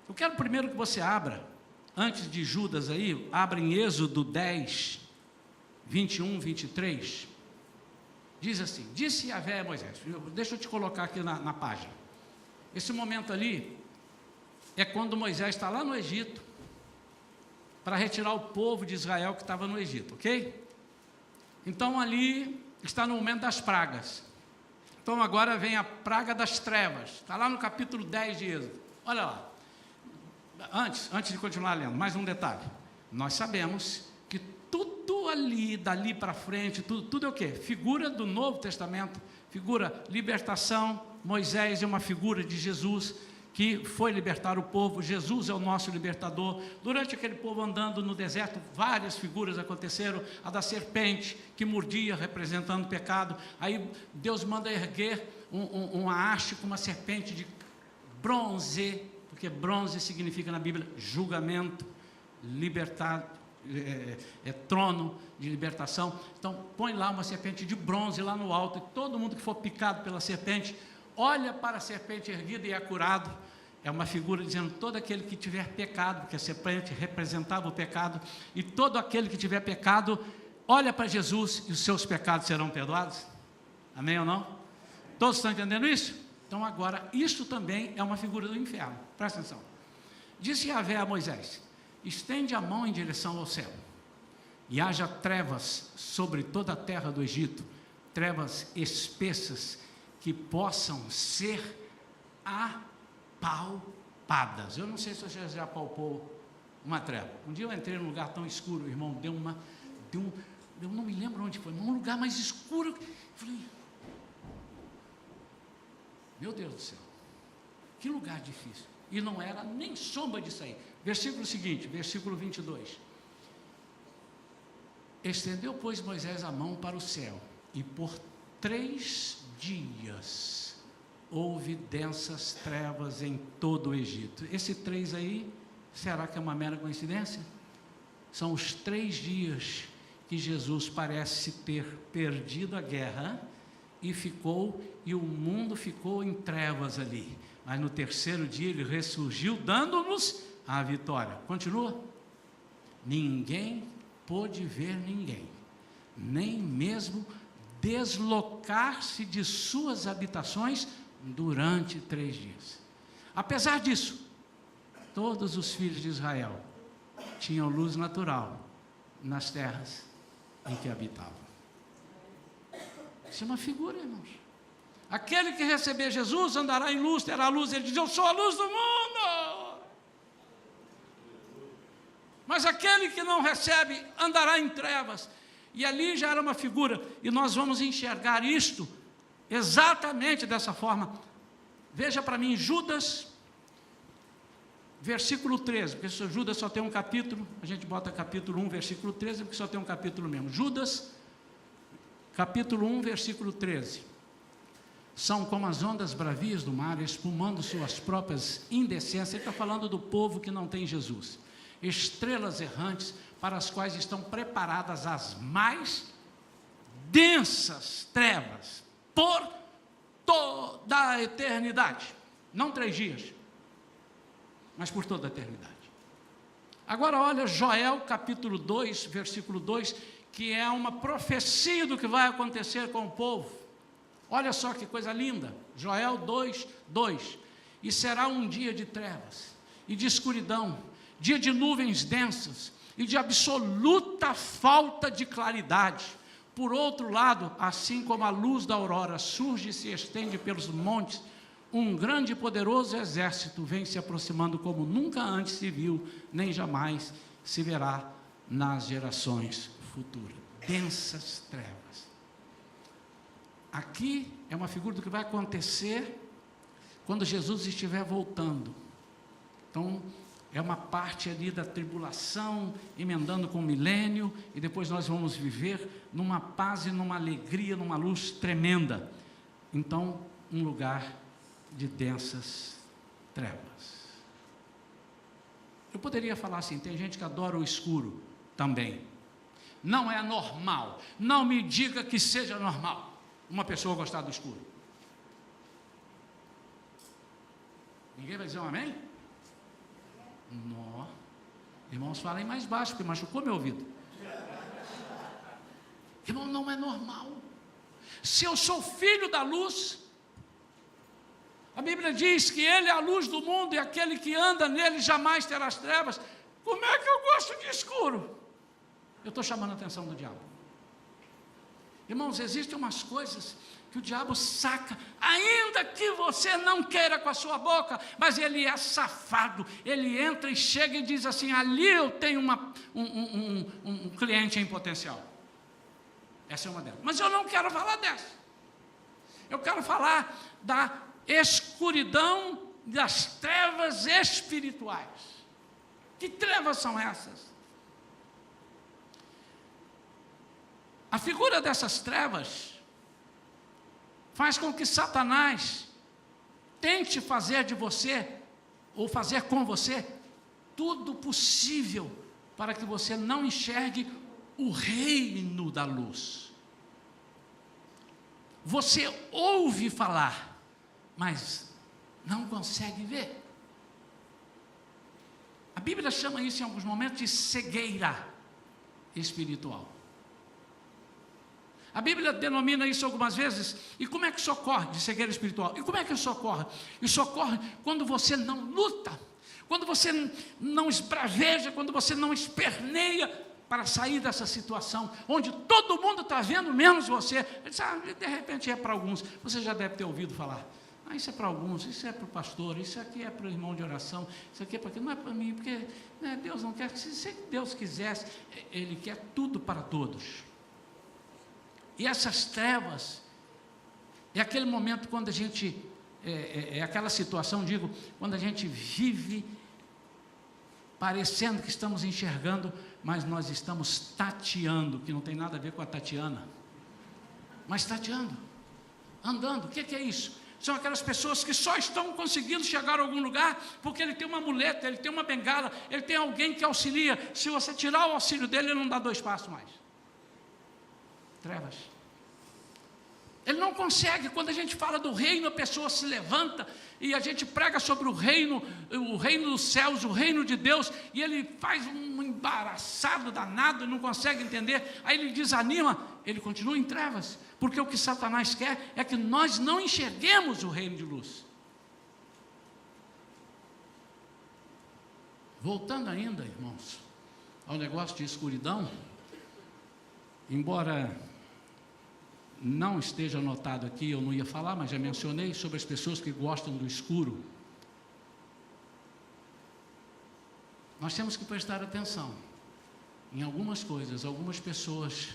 Eu quero primeiro que você abra, antes de Judas aí, abra em Êxodo 10, 21, 23. Diz assim, disse Yahvé a Moisés, deixa eu te colocar aqui na página. Esse momento ali é quando Moisés está lá no Egito, para retirar o povo de Israel que estava no Egito, ok? Então ali está no momento das pragas. Então agora vem a praga das trevas, está lá no capítulo 10 de Êxodo. Olha lá, antes de continuar lendo, mais um detalhe. Nós sabemos que tudo ali, dali para frente, tudo é o quê? Figura do Novo Testamento, figura libertação. Moisés é uma figura de Jesus, que foi libertar o povo. Jesus é o nosso libertador. Durante aquele povo andando no deserto, várias figuras aconteceram. A da serpente, que mordia, representando o pecado. Aí Deus manda erguer uma haste com uma serpente de bronze, porque bronze significa na Bíblia julgamento, libertado, trono de libertação. Então põe lá uma serpente de bronze lá no alto, e todo mundo que for picado pela serpente olha para a serpente erguida e é curado. é uma figura dizendo todo aquele que tiver pecado, porque a serpente representava o pecado, e todo aquele que tiver pecado, olha para Jesus e os seus pecados serão perdoados. Amém ou não? Todos estão entendendo isso? Então agora, isso também é uma figura do inferno. Presta atenção. Disse Yahvé a Moisés: estende a mão em direção ao céu, e haja trevas sobre toda a terra do Egito, trevas espessas que possam ser apalpadas. Eu não sei se você já apalpou uma treva. Um dia eu entrei num lugar tão escuro, irmão, eu não me lembro onde foi, mas um lugar mais escuro. Eu falei, meu Deus do céu, que lugar difícil. E não era nem sombra de sair. Versículo seguinte, versículo 22. Estendeu, pois, Moisés a mão para o céu, e por 3 dias houve densas trevas em todo o Egito. Esse 3 aí, será que é uma mera coincidência? São os 3 dias que Jesus parece ter perdido a guerra e o mundo ficou em trevas ali. Mas no 3º dia ele ressurgiu, dando-nos a vitória. Continua. Ninguém pôde ver ninguém, nem mesmo deslocar-se de suas habitações durante 3 dias. Apesar disso, todos os filhos de Israel tinham luz natural nas terras em que habitavam. Isso é uma figura, irmãos. Aquele que receber Jesus andará em luz, terá luz. Ele diz: eu sou a luz do mundo. Mas aquele que não recebe andará em trevas. E ali já era uma figura, e nós vamos enxergar isto exatamente dessa forma. Veja para mim, Judas, versículo 13, porque se Judas só tem um capítulo, a gente bota capítulo 1, versículo 13, porque só tem um capítulo mesmo. Judas, capítulo 1, versículo 13. São como as ondas bravias do mar, espumando suas próprias indecências. Ele está falando do povo que não tem Jesus. Estrelas errantes, para as quais estão preparadas as mais densas trevas, por toda a eternidade. Não 3 dias, mas por toda a eternidade. Agora olha Joel capítulo 2, versículo 2, que é uma profecia do que vai acontecer com o povo. Olha só que coisa linda, Joel 2, 2. E será um dia de trevas e de escuridão, dia de nuvens densas e de absoluta falta de claridade. Por outro lado, assim como a luz da aurora surge e se estende pelos montes, um grande e poderoso exército vem se aproximando como nunca antes se viu, nem jamais se verá nas gerações futuras. Densas trevas. Aqui é uma figura do que vai acontecer quando Jesus estiver voltando. Então, é uma parte ali da tribulação, emendando com o milênio, e depois nós vamos viver numa paz e numa alegria, numa luz tremenda. Então, um lugar de densas trevas. Eu poderia falar assim, tem gente que adora o escuro também. Não é normal, não me diga que seja normal uma pessoa gostar do escuro. Ninguém vai dizer um amém? Não. Irmãos, falem mais baixo, porque machucou meu ouvido. Irmão, não é normal. Se eu sou filho da luz, a Bíblia diz que Ele é a luz do mundo, e aquele que anda nele jamais terá as trevas. Como é que eu gosto de escuro? Eu estou chamando a atenção do diabo. Irmãos, existem umas coisas que o diabo saca, ainda que você não queira com a sua boca, mas ele é safado. Ele entra e chega e diz assim: ali eu tenho um cliente em potencial. Essa é uma delas. Mas eu não quero falar dessa. Eu quero falar da escuridão, das trevas espirituais. Que trevas são essas? A figura dessas trevas faz com que Satanás tente fazer de você, ou fazer com você, tudo possível para que você não enxergue o reino da luz. Você ouve falar, mas não consegue ver. A Bíblia chama isso em alguns momentos de cegueira espiritual. A Bíblia denomina isso algumas vezes. E como é que isso ocorre, de cegueira espiritual? E como é que isso ocorre? Isso ocorre quando você não luta, quando você não esbraveja, quando você não esperneia para sair dessa situação, onde todo mundo está vendo, menos você. De repente é para alguns, você já deve ter ouvido falar, isso é para alguns, isso é para o pastor, isso aqui é para o irmão de oração, isso aqui é para quem, não é para mim, porque Deus não quer, se Deus quisesse, Ele quer tudo para todos. E essas trevas, é aquele momento quando a gente, é aquela situação, quando a gente vive parecendo que estamos enxergando, mas nós estamos tateando, que não tem nada a ver com a Tatiana, mas tateando, andando. O que é isso? São aquelas pessoas que só estão conseguindo chegar a algum lugar porque ele tem uma muleta, ele tem uma bengala, ele tem alguém que auxilia. Se você tirar o auxílio dele, ele não dá 2 passos mais. Trevas. Ele não consegue. Quando a gente fala do reino, a pessoa se levanta e a gente prega sobre o reino dos céus, o reino de Deus, e ele faz um embaraçado danado, não consegue entender, aí ele desanima, ele continua em trevas, porque o que Satanás quer é que nós não enxerguemos o reino de luz. Voltando ainda, irmãos, ao negócio de escuridão, embora não esteja anotado aqui, eu não ia falar, mas já mencionei sobre as pessoas que gostam do escuro. Nós temos que prestar atenção em algumas coisas, algumas pessoas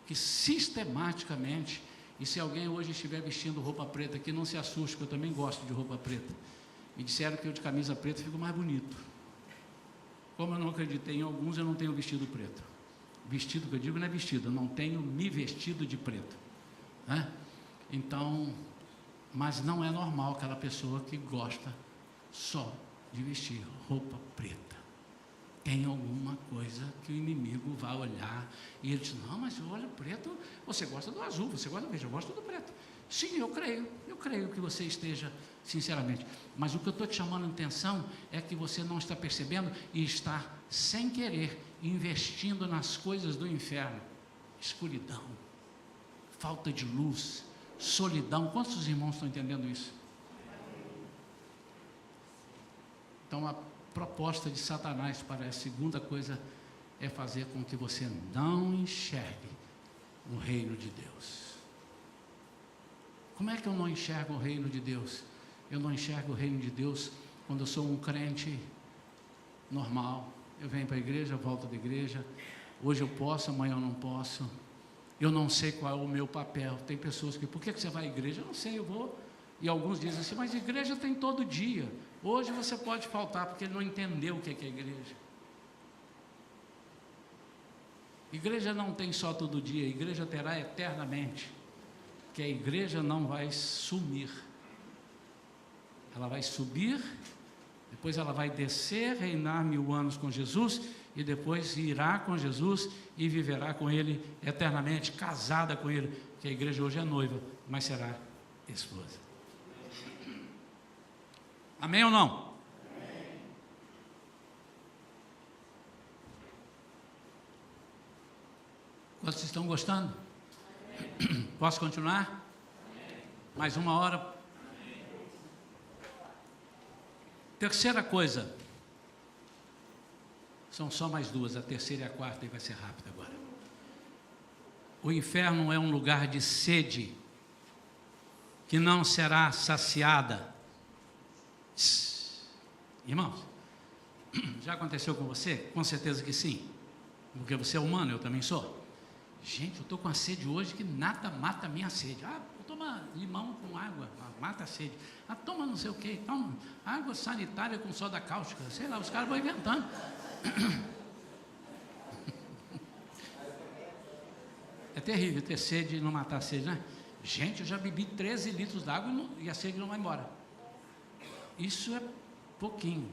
que sistematicamente, e se alguém hoje estiver vestindo roupa preta aqui, não se assuste, que eu também gosto de roupa preta. Me disseram que eu de camisa preta fico mais bonito. Como eu não acreditei em alguns, eu não tenho vestido preto. Vestido que eu digo não é vestido, eu não tenho me vestido de preto. Então, mas não é normal aquela pessoa que gosta só de vestir roupa preta. Tem alguma coisa que o inimigo vai olhar e ele diz, não, mas olha, preto, você gosta do azul, você gosta do verde, eu gosto do preto. Sim, eu creio que você esteja sinceramente, mas o que eu estou te chamando a atenção é que você não está percebendo e está, sem querer, investindo nas coisas do inferno. Escuridão, falta de luz, solidão. Quantos dos irmãos estão entendendo isso? Então a proposta de Satanás para a segunda coisa é fazer com que você não enxergue o reino de Deus. Como é que eu não enxergo o reino de Deus? Eu não enxergo o reino de Deus quando eu sou um crente normal. Eu venho para a igreja, volto da igreja, hoje eu posso, amanhã eu não posso. Eu não sei qual é o meu papel. Tem pessoas que, por que você vai à igreja? Eu não sei, eu vou. E alguns dizem assim, mas igreja tem todo dia. Hoje você pode faltar, porque ele não entendeu o que é igreja. Igreja não tem só todo dia, igreja terá eternamente. Porque a igreja não vai sumir. Ela vai subir, depois ela vai descer, reinar 1000 anos com Jesus, e depois irá com Jesus e viverá com Ele eternamente, casada com Ele, que a igreja hoje é noiva, mas será esposa. Amém ou não? Amém. Vocês estão gostando? Amém. Posso continuar? Amém. Mais 1 hora? Amém. Terceira coisa. São só mais 2, a terceira e a quarta, e vai ser rápido agora. O inferno é um lugar de sede que não será saciada. Irmãos, já aconteceu com você? Com certeza que sim, porque você é humano, eu também sou. Gente, eu estou com a sede hoje que nada mata a minha sede. Toma limão com água, mata a sede. Toma não sei o que, toma água sanitária com soda cáustica, sei lá, os caras vão inventando. É terrível ter sede e não matar a sede, né? Gente, eu já bebi 13 litros d'água e a sede não vai embora. Isso é pouquinho.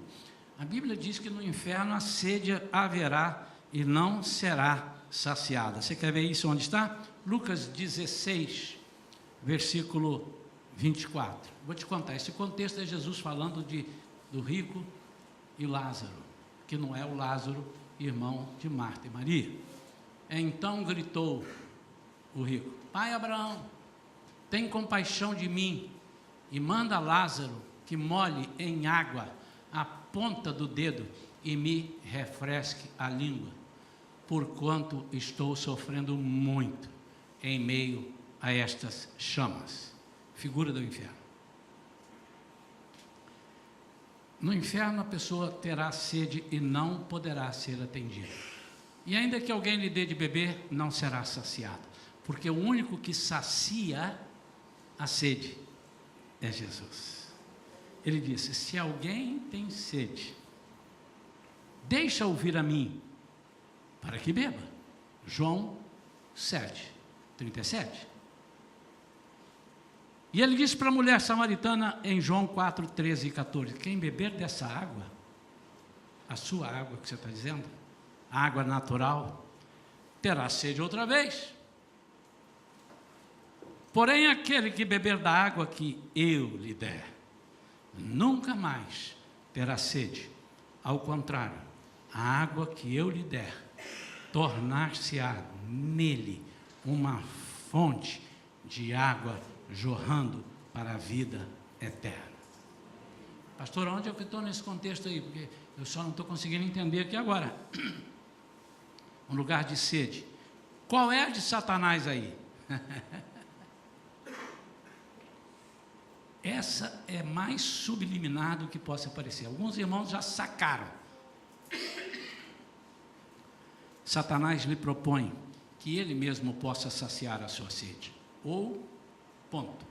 A Bíblia diz que no inferno a sede haverá e não será saciada. Você quer ver isso onde está? Lucas 16, versículo 24. Vou te contar, esse contexto é Jesus falando do rico e Lázaro. que não é o Lázaro, irmão de Marta e Maria. Então gritou o rico: Pai Abraão, tem compaixão de mim e manda Lázaro que molhe em água a ponta do dedo e me refresque a língua, porquanto estou sofrendo muito em meio a estas chamas. Figura do inferno. No inferno a pessoa terá sede e não poderá ser atendida. E ainda que alguém lhe dê de beber, não será saciado, porque o único que sacia a sede é Jesus. Ele disse: se alguém tem sede, deixa ouvir a mim, para que beba. João 7, 37. E ele disse para a mulher samaritana em João 4, 13 e 14: quem beber dessa água, a sua água que você está dizendo, a água natural, terá sede outra vez. Porém, aquele que beber da água que eu lhe der, nunca mais terá sede. Ao contrário, a água que eu lhe der, tornar-se-á nele uma fonte de água jorrando para a vida eterna. Pastor, onde é que eu estou nesse contexto aí? Porque eu só não estou conseguindo entender aqui agora. Um lugar de sede. Qual é a de Satanás aí? Essa é mais subliminar do que possa parecer. Alguns irmãos já sacaram. Satanás lhe propõe que ele mesmo possa saciar a sua sede. Ou, ponto.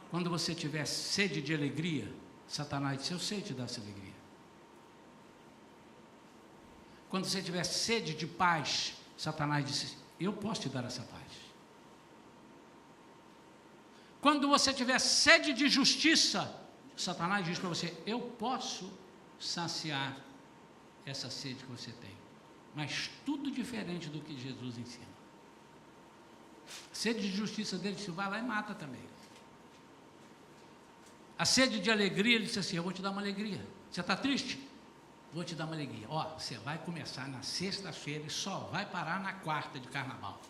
Quando você tiver sede de alegria, Satanás diz: eu sei te dar essa alegria. Quando você tiver sede de paz, Satanás diz: eu posso te dar essa paz. Quando você tiver sede de justiça, Satanás diz para você: eu posso saciar essa sede que você tem. Mas tudo diferente do que Jesus ensina. Sede de justiça dele, você vai lá e mata também. A sede de alegria, ele disse assim: eu vou te dar uma alegria. Você está triste? Vou te dar uma alegria. Ó, você vai começar na sexta-feira e só vai parar na quarta de carnaval.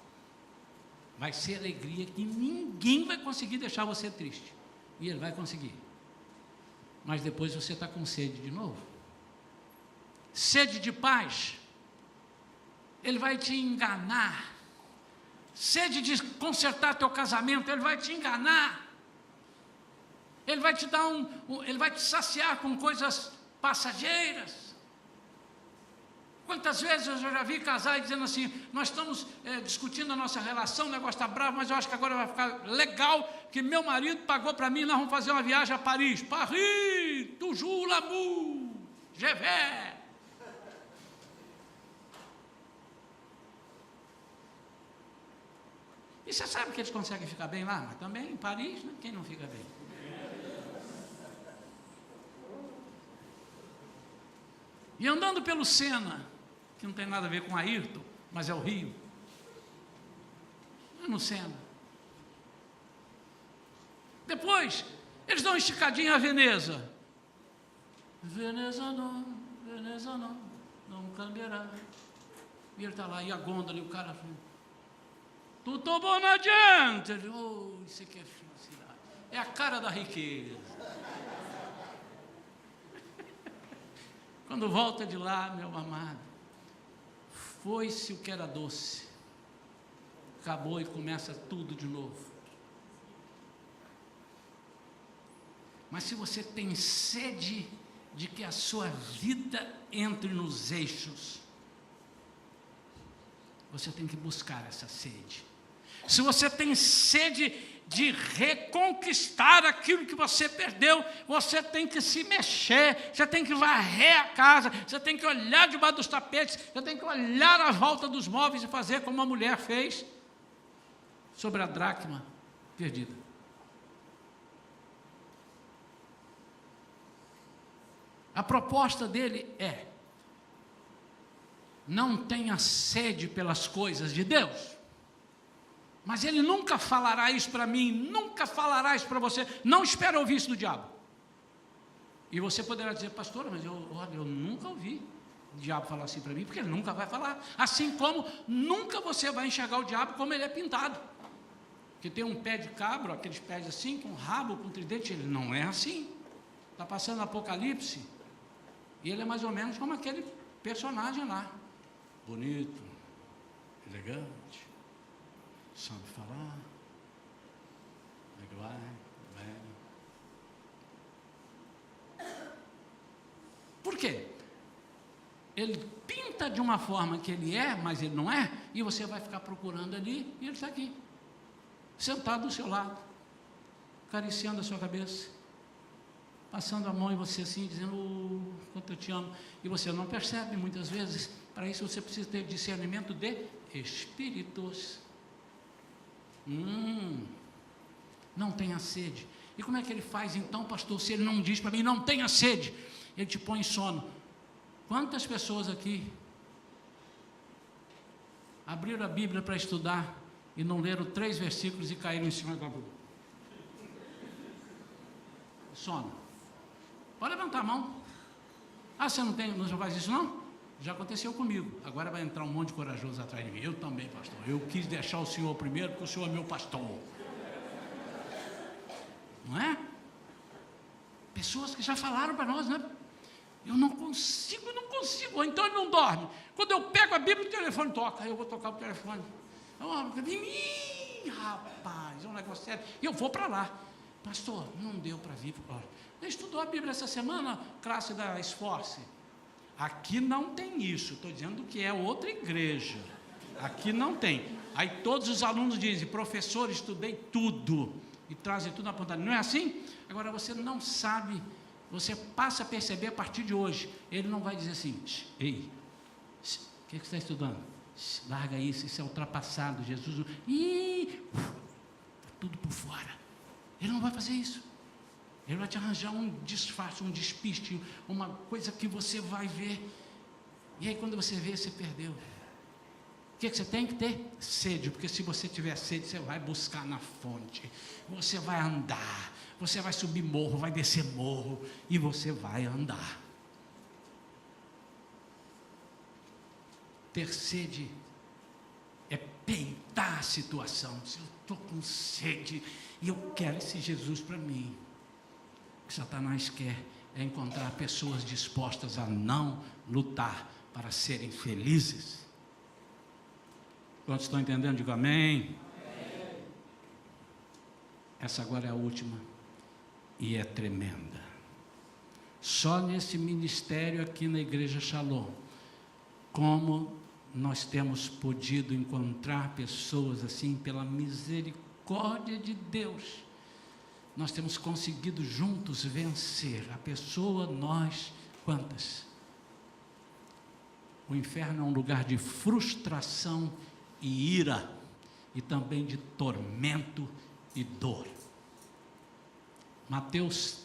Vai ser alegria que ninguém vai conseguir deixar você triste. E ele vai conseguir. Mas depois você está com sede de novo. Sede de paz. Ele vai te enganar. Sede de consertar teu casamento. Ele vai te enganar. Ele vai te dar ele vai te saciar com coisas passageiras. Quantas vezes eu já vi casais dizendo assim: nós estamos discutindo a nossa relação, o negócio está bravo, mas eu acho que agora vai ficar legal, que meu marido pagou para mim, nós vamos fazer uma viagem a Paris. Paris, toujours l'amour, je vais. E você sabe que eles conseguem ficar bem lá, mas também em Paris, né? Quem não fica bem? E andando pelo Sena, que não tem nada a ver com Ayrton, mas é o Rio, no Sena. Depois, eles dão uma esticadinha a Veneza. Veneza não cambiará. E ele está lá, e a gôndola, e o cara assim: tutto buono gente. Oh, isso aqui é felicidade. É a cara da riqueza. Quando volta de lá, meu amado, foi-se o que era doce. Acabou e começa tudo de novo. Mas se você tem sede de que a sua vida entre nos eixos, você tem que buscar essa sede. Se você tem sede de reconquistar aquilo que você perdeu, você tem que se mexer, você tem que varrer a casa, você tem que olhar debaixo dos tapetes, você tem que olhar à volta dos móveis e fazer como a mulher fez sobre a dracma perdida. A proposta dele é: não tenha sede pelas coisas de Deus. Mas ele nunca falará isso para mim, nunca falará isso para você. Não espere ouvir isso do diabo. E você poderá dizer, pastor, mas eu nunca ouvi o diabo falar assim para mim, porque ele nunca vai falar. Assim como nunca você vai enxergar o diabo como ele é pintado. Porque tem um pé de cabra, aqueles pés assim, com rabo, com tridente, ele não é assim. Está passando Apocalipse, e ele é mais ou menos como aquele personagem lá. Bonito, elegante, sabe falar, vai. Por quê? Ele pinta de uma forma que ele é, mas ele não é, e você vai ficar procurando ali, e ele está aqui, sentado do seu lado, acariciando a sua cabeça, passando a mão em você assim, dizendo, quanto eu te amo, e você não percebe muitas vezes. Para isso você precisa ter discernimento de espíritos. Não tenha sede. E como é que ele faz então, pastor, se ele não diz para mim, não tenha sede? Ele te põe em sono. Quantas pessoas aqui abriram a Bíblia para estudar e não leram 3 versículos e caíram em cima da Bíblia? Sono. Pode levantar a mão. Você não faz isso não? Já aconteceu comigo. Agora vai entrar um monte de corajoso atrás de mim. Eu também, pastor. Eu quis deixar o senhor primeiro, porque o senhor é meu pastor. Não é? Pessoas que já falaram para nós, né? Eu não consigo. Ou então ele não dorme. Quando eu pego a Bíblia, o telefone toca. Aí eu vou tocar o telefone. Rapaz, é um negócio sério. E eu vou para lá. Pastor, não deu para vir. Ele estudou a Bíblia essa semana, classe da Esforce. Aqui não tem isso. Estou dizendo que é outra igreja. Aqui não tem. Aí todos os alunos dizem, professor, estudei tudo. E trazem tudo na ponta. Não é assim? Agora você não sabe. Você passa a perceber a partir de hoje. Ele não vai dizer assim, ei, o que você está estudando? Larga isso é ultrapassado. Jesus, tudo por fora. Ele não vai fazer isso. Ele vai te arranjar um disfarce, um despiste, uma coisa que você vai ver. E aí quando você vê, você perdeu. O que você tem que ter? Sede, porque se você tiver sede, você vai buscar na fonte. Você vai andar, você vai subir morro, vai descer morro, e você vai andar. Ter sede é peitar a situação. Se eu estou com sede e eu quero esse Jesus para mim, o que Satanás quer é encontrar pessoas dispostas a não lutar para serem felizes. Quantos estão entendendo? Digo amém. Amém. Essa agora é a última e é tremenda. Só nesse ministério aqui na Igreja Shalom, como nós temos podido encontrar pessoas assim, pela misericórdia de Deus, nós temos conseguido juntos vencer a pessoa, nós, quantas? O inferno é um lugar de frustração e ira, e também de tormento e dor. Mateus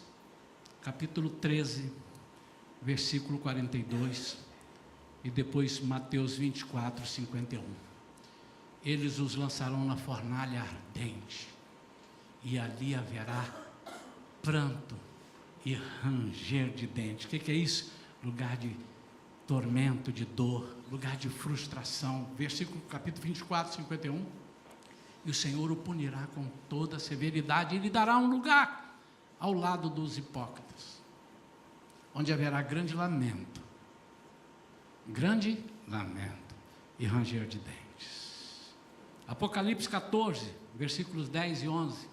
capítulo 13, versículo 42, e depois Mateus 24, 51. Eles os lançarão na fornalha ardente, e ali haverá pranto e ranger de dentes. O que é isso? Lugar de tormento, de dor, lugar de frustração. Versículo capítulo 24, 51. E o Senhor o punirá com toda severidade, e lhe dará um lugar ao lado dos hipócritas, onde haverá grande lamento e ranger de dentes. Apocalipse 14, versículos 10 e 11.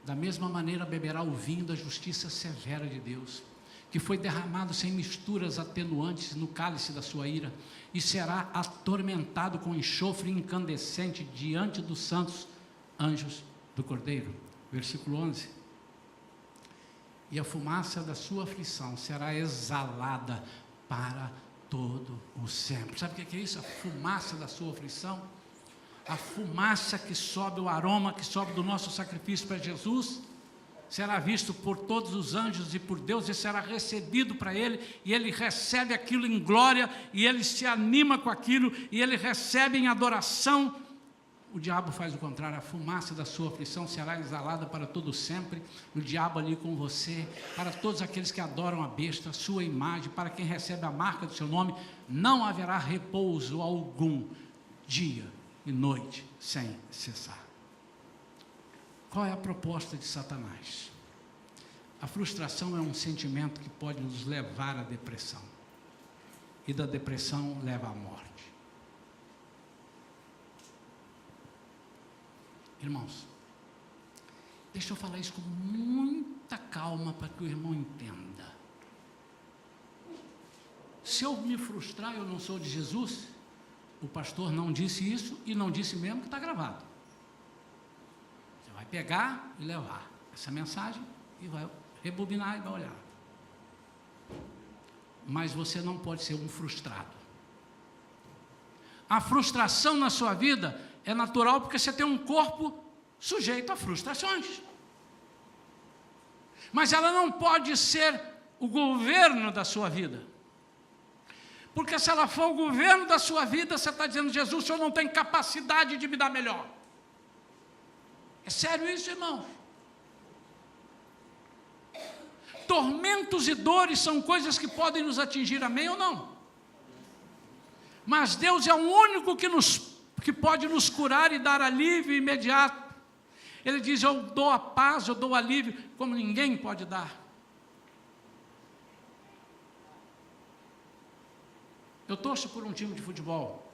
Da mesma maneira beberá o vinho da justiça severa de Deus, que foi derramado sem misturas atenuantes no cálice da sua ira, e será atormentado com enxofre incandescente diante dos santos anjos do Cordeiro. Versículo 11. E a fumaça da sua aflição será exalada para todo o sempre. Sabe o que é isso? A fumaça da sua aflição? A fumaça que sobe, o aroma que sobe do nosso sacrifício para Jesus, será visto por todos os anjos e por Deus, e será recebido para ele, e ele recebe aquilo em glória, e ele se anima com aquilo, e ele recebe em adoração O diabo faz o contrário, a fumaça da sua aflição será exalada para todo sempre, o diabo ali com você, para todos aqueles que adoram a besta, a sua imagem, para quem recebe a marca do seu nome, não haverá repouso algum, dia e noite, sem cessar. Qual é a proposta de Satanás? A frustração é um sentimento que pode nos levar à depressão, e da depressão leva à morte. Irmãos, deixa eu falar isso com muita calma para que o irmão entenda. Se eu me frustrar, eu não sou de Jesus. O pastor não disse isso e não disse mesmo que está gravado. Você vai pegar e levar essa mensagem e vai rebobinar e vai olhar. Mas você não pode ser um frustrado. A frustração na sua vida é natural porque você tem um corpo sujeito a frustrações. Mas ela não pode ser o governo da sua vida. Porque se ela for o governo da sua vida, você está dizendo: Jesus, o Senhor não tem capacidade de me dar melhor. É sério isso, irmão? Tormentos e dores são coisas que podem nos atingir, amém ou não? Mas Deus é o único que pode nos curar e dar alívio imediato. Ele diz: eu dou a paz, eu dou o alívio, como ninguém pode dar. Eu torço por um time de futebol.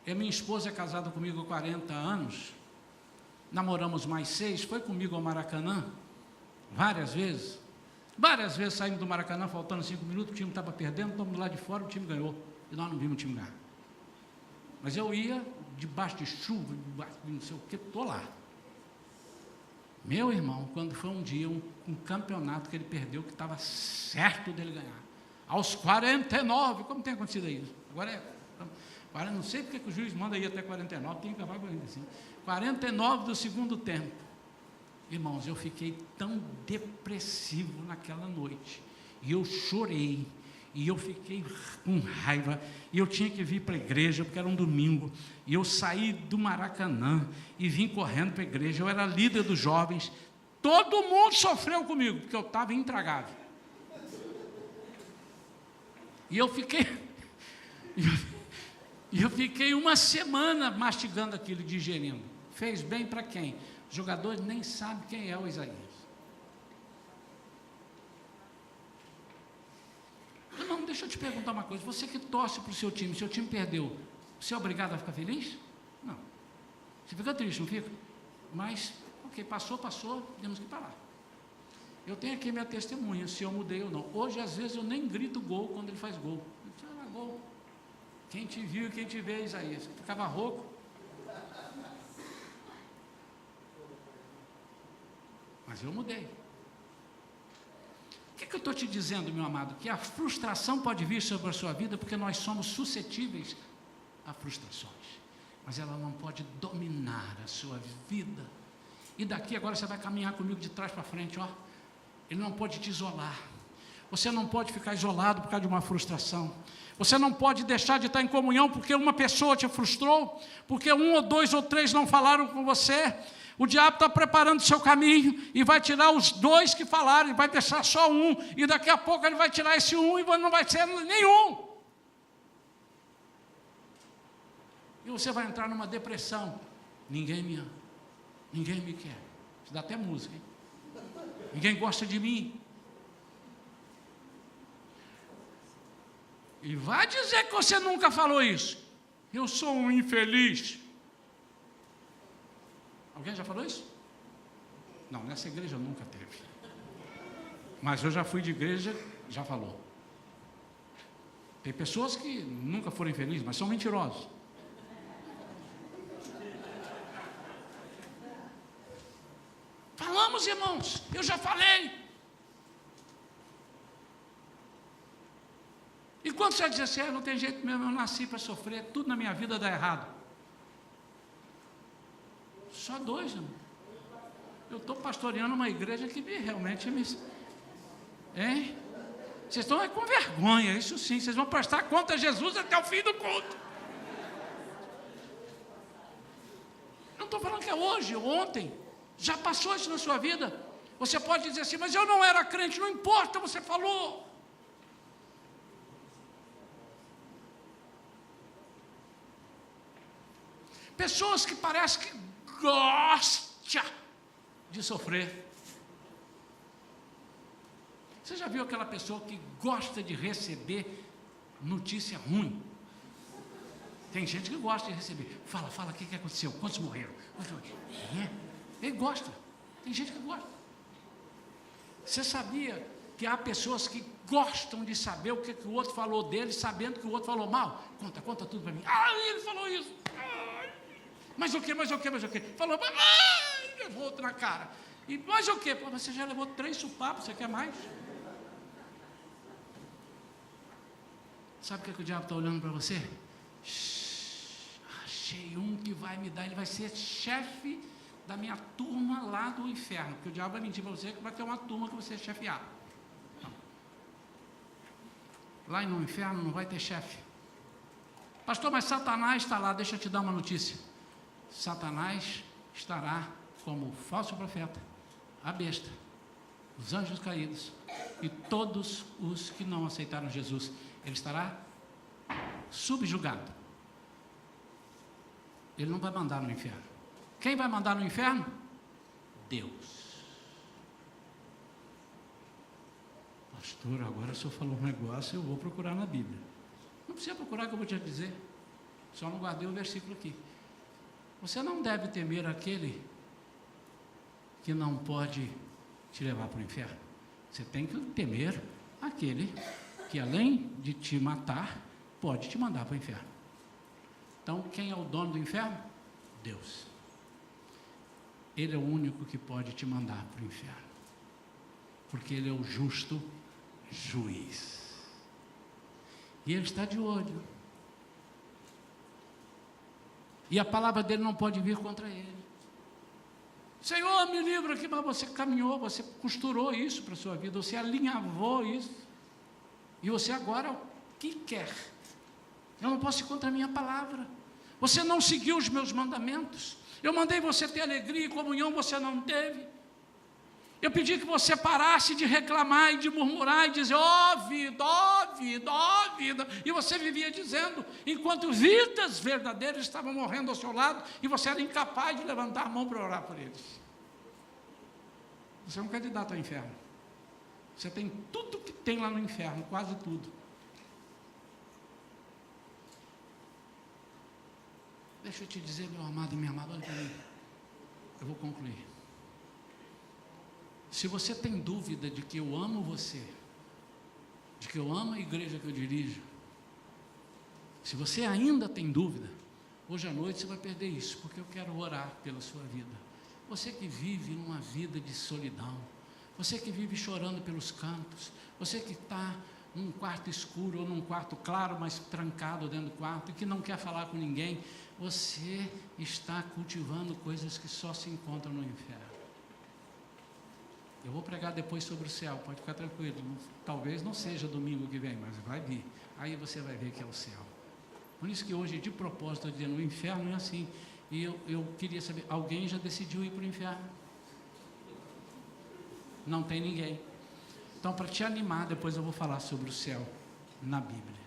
E minha esposa é casada comigo há 40 anos. Namoramos mais 6, foi comigo ao Maracanã, várias vezes. Várias vezes saímos do Maracanã, faltando 5 minutos, o time estava perdendo, estamos lá de fora, o time ganhou. E nós não vimos o time ganhar. Mas eu ia debaixo de chuva, debaixo de não sei o que, estou lá. Meu irmão, quando foi um dia, um campeonato que ele perdeu, que estava certo dele ganhar. Aos 49, como tem acontecido aí? Agora não sei porque que o juiz manda ir até 49, tem que acabar 45. 49 do segundo tempo. Irmãos, eu fiquei tão depressivo naquela noite. E eu chorei. E eu fiquei com raiva, e eu tinha que vir para a igreja, porque era um domingo, e eu saí do Maracanã, e vim correndo para a igreja. Eu era líder dos jovens, todo mundo sofreu comigo, porque eu estava intragável, e eu fiquei uma semana mastigando aquilo, digerindo. Fez bem para quem? Os jogadores nem sabem quem é o Isaías. Não, deixa eu te perguntar uma coisa. Você que torce para o seu time perdeu, você é obrigado a ficar feliz? Não. Você fica triste, não fica? Mas, ok, passou, temos que parar. Eu tenho aqui minha testemunha, se eu mudei ou não. Hoje, às vezes, eu nem grito gol quando ele faz gol. Eu digo: ah, gol. Quem te viu e quem te vê, Isaías? Eu ficava rouco. Mas eu mudei. O que eu estou te dizendo, meu amado? Que a frustração pode vir sobre a sua vida, porque nós somos suscetíveis a frustrações, mas ela não pode dominar a sua vida. E daqui agora você vai caminhar comigo de trás para frente, ó. Ele não pode te isolar. Você não pode ficar isolado por causa de uma frustração. Você não pode deixar de estar em comunhão porque uma pessoa te frustrou, porque 1 ou 2 ou 3 não falaram com você. O diabo está preparando o seu caminho e vai tirar os 2 que falaram e vai deixar só um, e daqui a pouco ele vai tirar esse um e não vai ser nenhum. E você vai entrar numa depressão. Ninguém me ama, ninguém me quer. Isso dá até música, hein? Ninguém gosta de mim. E vai dizer que você nunca falou isso. Eu sou um infeliz. Alguém já falou isso? Não, nessa igreja nunca teve. Mas eu já fui de igreja, já falou. Tem pessoas que nunca foram infelizes, mas são mentirosos. Falamos, irmãos, eu já falei. E quando você diz assim: não tem jeito mesmo, eu nasci para sofrer, tudo na minha vida dá errado. Só 2, irmão. Eu estou pastoreando uma igreja que realmente me... Hein? Vocês estão com vergonha, isso sim. Vocês vão prestar conta a Jesus até o fim do culto. é hoje ou ontem. Já passou isso na sua vida. Você pode dizer assim, mas eu não era crente, não importa, você falou. Pessoas que parecem que gostam de sofrer. Você já viu aquela pessoa que gosta de receber notícia ruim? Tem gente que gosta de receber. Fala, o que aconteceu? Quantos morreram? Ele gosta. Tem gente que gosta. Você sabia que há pessoas que gostam de saber o que o outro falou dele, sabendo que o outro falou mal? Conta tudo para mim. Ele falou isso. Mas o quê? Falou, levou outro na cara. E mais o quê? Você já levou 3 supapos, você quer mais? Sabe o que o diabo está olhando para você? Achei um que vai me dar, ele vai ser chefe da minha turma lá do inferno, porque o diabo vai mentir para você que vai ter uma turma que você é chefiado. Não. Lá no inferno não vai ter chefe. Pastor, mas Satanás está lá, deixa eu te dar uma notícia. Satanás estará como falso profeta, a besta, os anjos caídos e todos os que não aceitaram Jesus. Ele estará subjugado. Ele não vai mandar no inferno. Quem vai mandar no inferno? Deus. Pastor, agora o senhor falou um negócio, eu vou procurar na Bíblia. Não precisa procurar que eu vou te dizer. Só não guardei o versículo aqui. Você não deve temer aquele que não pode te levar para o inferno. Você tem que temer aquele que, além de te matar, pode te mandar para o inferno. Então, quem é o dono do inferno? Deus. Ele é o único que pode te mandar para o inferno, porque Ele é o justo juiz. E Ele está de olho. E a palavra dele não pode vir contra ele. Senhor, me livra aqui, mas você caminhou, você costurou isso para a sua vida, você alinhavou isso. E você agora, o que quer? Eu não posso ir contra a minha palavra. Você não seguiu os meus mandamentos. Eu mandei você ter alegria e comunhão, você não teve. Eu pedi que você parasse de reclamar e de murmurar e dizer, vida, vida. E você vivia dizendo, enquanto vidas verdadeiras estavam morrendo ao seu lado, e você era incapaz de levantar a mão para orar por eles. Você é um candidato ao inferno. Você tem tudo que tem lá no inferno, quase tudo. Deixa eu te dizer, meu amado e minha amada, olha para mim. Eu vou concluir. Se você tem dúvida de que eu amo você, de que eu amo a igreja que eu dirijo, se você ainda tem dúvida, hoje à noite você vai perder isso, porque eu quero orar pela sua vida. Você que vive numa vida de solidão, você que vive chorando pelos cantos, você que está num quarto escuro ou num quarto claro, mas trancado dentro do quarto e que não quer falar com ninguém, você está cultivando coisas que só se encontram no inferno. Eu vou pregar depois sobre o céu, pode ficar tranquilo, talvez não seja domingo que vem, mas vai vir, aí você vai ver que é o céu. Por isso que hoje, de propósito, eu estou dizendo, o inferno é assim, e eu queria saber, alguém já decidiu ir para o inferno? Não tem ninguém. Então, para te animar, depois eu vou falar sobre o céu na Bíblia.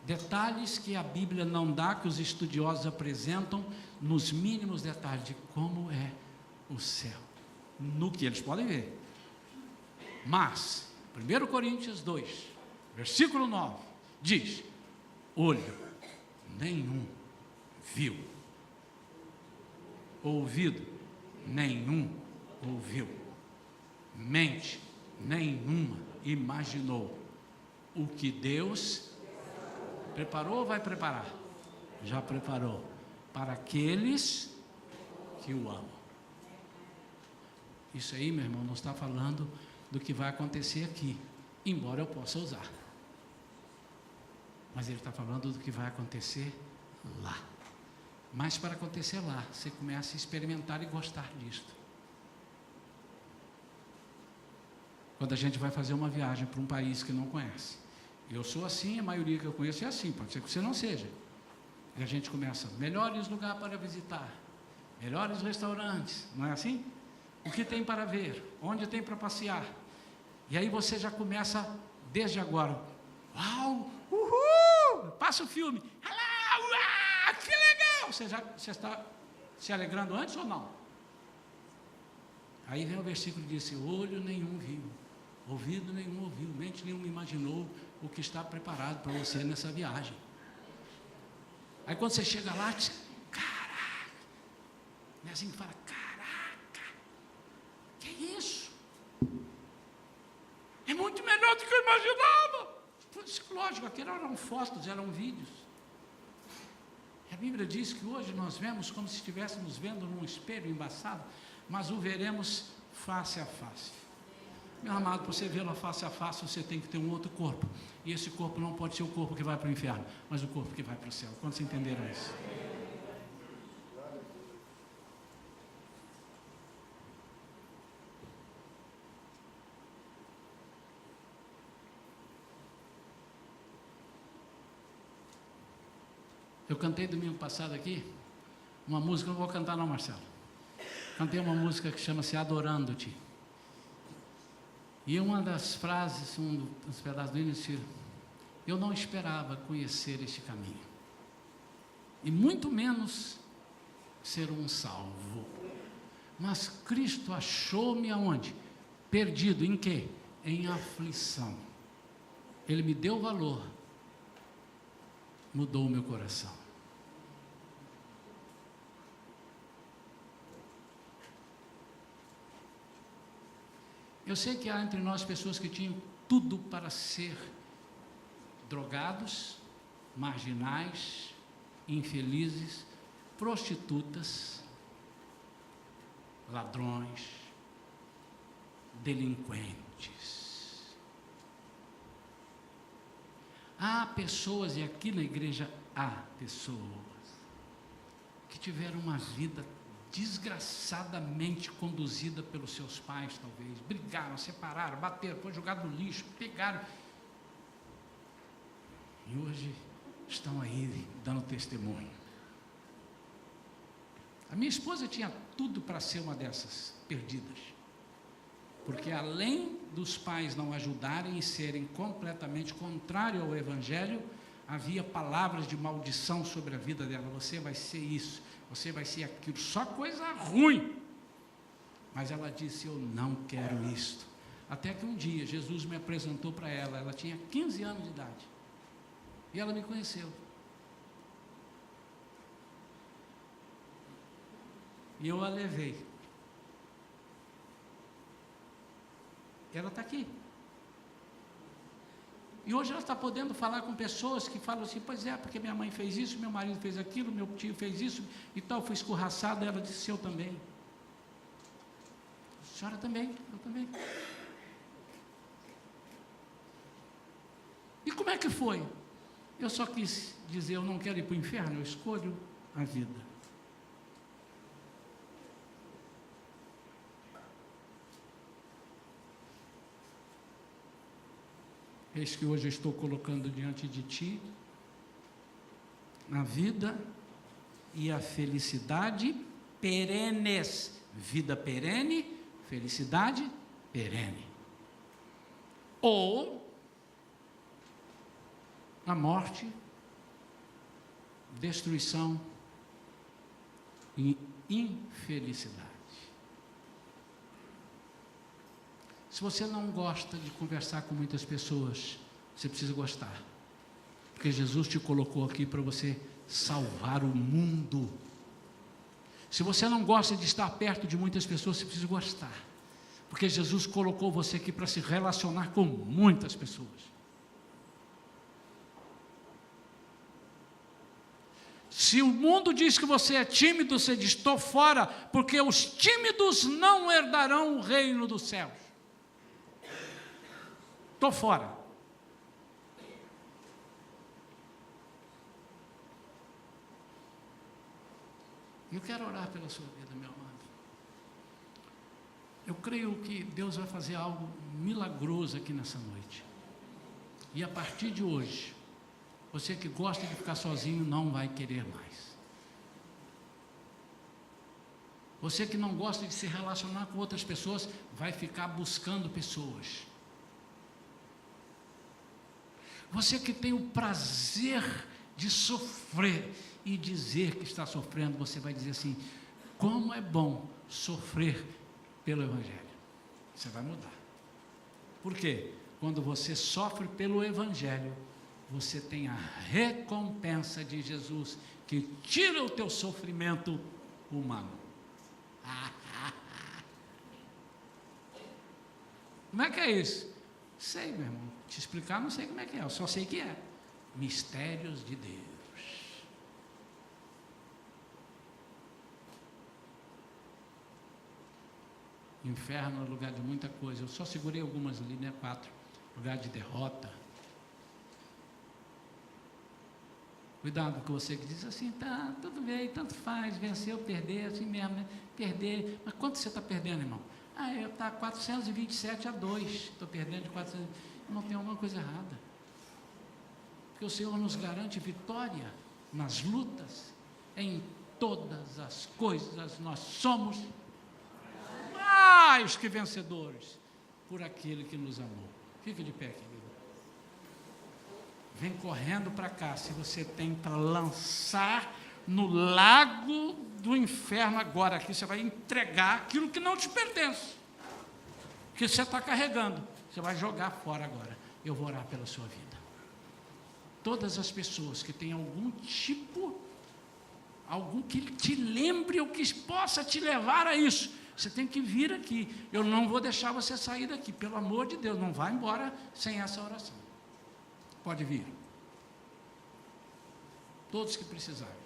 Detalhes que a Bíblia não dá, que os estudiosos apresentam, nos mínimos detalhes de como é o céu. No que eles podem ver. Mas, 1 Coríntios 2, versículo 9, diz, olho nenhum viu, ouvido nenhum ouviu, mente nenhuma imaginou o que Deus preparou ou vai preparar? Já preparou para aqueles que o amam. Isso aí, meu irmão, não está falando do que vai acontecer aqui, embora eu possa usar. Mas ele está falando do que vai acontecer lá. Mas para acontecer lá, você começa a experimentar e gostar disto. Quando a gente vai fazer uma viagem para um país que não conhece. Eu sou assim, a maioria que eu conheço é assim, pode ser que você não seja. E a gente começa, melhores lugares para visitar. melhores restaurantes, não é assim? O que tem para ver, onde tem para passear. E aí você já começa, desde agora, uau, uhul, passa o filme, uau, que legal! Você está se alegrando antes ou não? Aí vem o versículo que diz: olho nenhum viu, ouvido nenhum ouviu, mente nenhuma imaginou o que está preparado para você nessa viagem. Aí quando você chega lá, diz: caraca, é assim que fala, caraca, que é isso? É muito melhor do que eu imaginava. Lógico, aquilo eram fotos, eram vídeos. A Bíblia diz que hoje nós vemos como se estivéssemos vendo num espelho embaçado, mas o veremos face a face. Meu amado, para você vê-lo face a face, você tem que ter um outro corpo. E esse corpo não pode ser o corpo que vai para o inferno, mas o corpo que vai para o céu. Quantos entenderam isso? Eu cantei domingo passado aqui uma música, não vou cantar não, Marcelo. Cantei uma música que chama-se Adorando-te. E uma das frases, um dos pedaços do início, eu não esperava conhecer este caminho, e muito menos ser um salvo. Mas Cristo achou-me aonde? Perdido, em quê? Em aflição. Ele me deu valor, mudou o meu coração. Eu sei que há entre nós pessoas que tinham tudo para ser drogados, marginais, infelizes, prostitutas, ladrões, delinquentes. Há pessoas, e aqui na igreja há pessoas, que tiveram uma vida desgraçadamente conduzida pelos seus pais, talvez, brigaram, separaram, bateram, foi jogado no lixo, pegaram, e hoje estão aí dando testemunho. A minha esposa tinha tudo para ser uma dessas perdidas, porque além dos pais não ajudarem e serem completamente contrários ao Evangelho, havia palavras de maldição sobre a vida dela: você vai ser isso, você vai ser aquilo, só coisa ruim. Mas ela disse: eu não quero isto. Até que um dia Jesus me apresentou para ela, ela tinha 15 anos de idade, e ela me conheceu. E eu a levei. Ela está aqui. E hoje ela está podendo falar com pessoas que falam assim: pois é, porque minha mãe fez isso, meu marido fez aquilo, meu tio fez isso e tal, fui escorraçada. Ela disse: eu também. A senhora também, eu também. E como é que foi? Eu só quis dizer: eu não quero ir para o inferno, eu escolho a vida. Eis que hoje eu estou colocando diante de ti a vida e a felicidade perenes. Vida perene, felicidade perene. Ou a morte, destruição e infelicidade. Se você não gosta de conversar com muitas pessoas, você precisa gostar, porque Jesus te colocou aqui para você salvar o mundo. Se você não gosta de estar perto de muitas pessoas, você precisa gostar, porque Jesus colocou você aqui para se relacionar com muitas pessoas. Se o mundo diz que você é tímido, você diz: estou fora, porque os tímidos não herdarão o reino dos céus. Estou fora. Eu quero orar pela sua vida, meu amado. Eu creio que Deus vai fazer algo milagroso aqui nessa noite. E a partir de hoje, você que gosta de ficar sozinho não vai querer mais. Você que não gosta de se relacionar com outras pessoas, vai ficar buscando pessoas. Você que tem o prazer de sofrer e dizer que está sofrendo, você vai dizer assim: como é bom sofrer pelo Evangelho. Você vai mudar. Por quê? Quando você sofre pelo Evangelho, você tem a recompensa de Jesus, que tira o teu sofrimento humano. Como é que é isso? Sei, meu irmão. Te explicar, não sei como é que é. Eu só sei que é. Mistérios de Deus. Inferno é lugar de muita coisa. Eu só segurei algumas ali, né? 4. Lugar de derrota. Cuidado com você que diz assim: tá, tudo bem, tanto faz, vencer ou perder, assim mesmo, né? Perder. Mas quanto você está perdendo, irmão? Eu está 427-2. Estou perdendo de 400. Não tem alguma coisa errada. Porque o Senhor nos garante vitória nas lutas. Em todas as coisas nós somos mais que vencedores por aquele que nos amou. Fique de pé, querido. Vem correndo para cá, se você tem para lançar no lago do inferno agora, aqui você vai entregar aquilo que não te pertence, que você está carregando, você vai jogar fora agora. Eu vou orar pela sua vida. Todas as pessoas que têm algum que te lembre ou que possa te levar a isso, você tem que vir aqui. Eu não vou deixar você sair daqui, pelo amor de Deus, não vá embora sem essa oração. Pode vir. Todos que precisarem.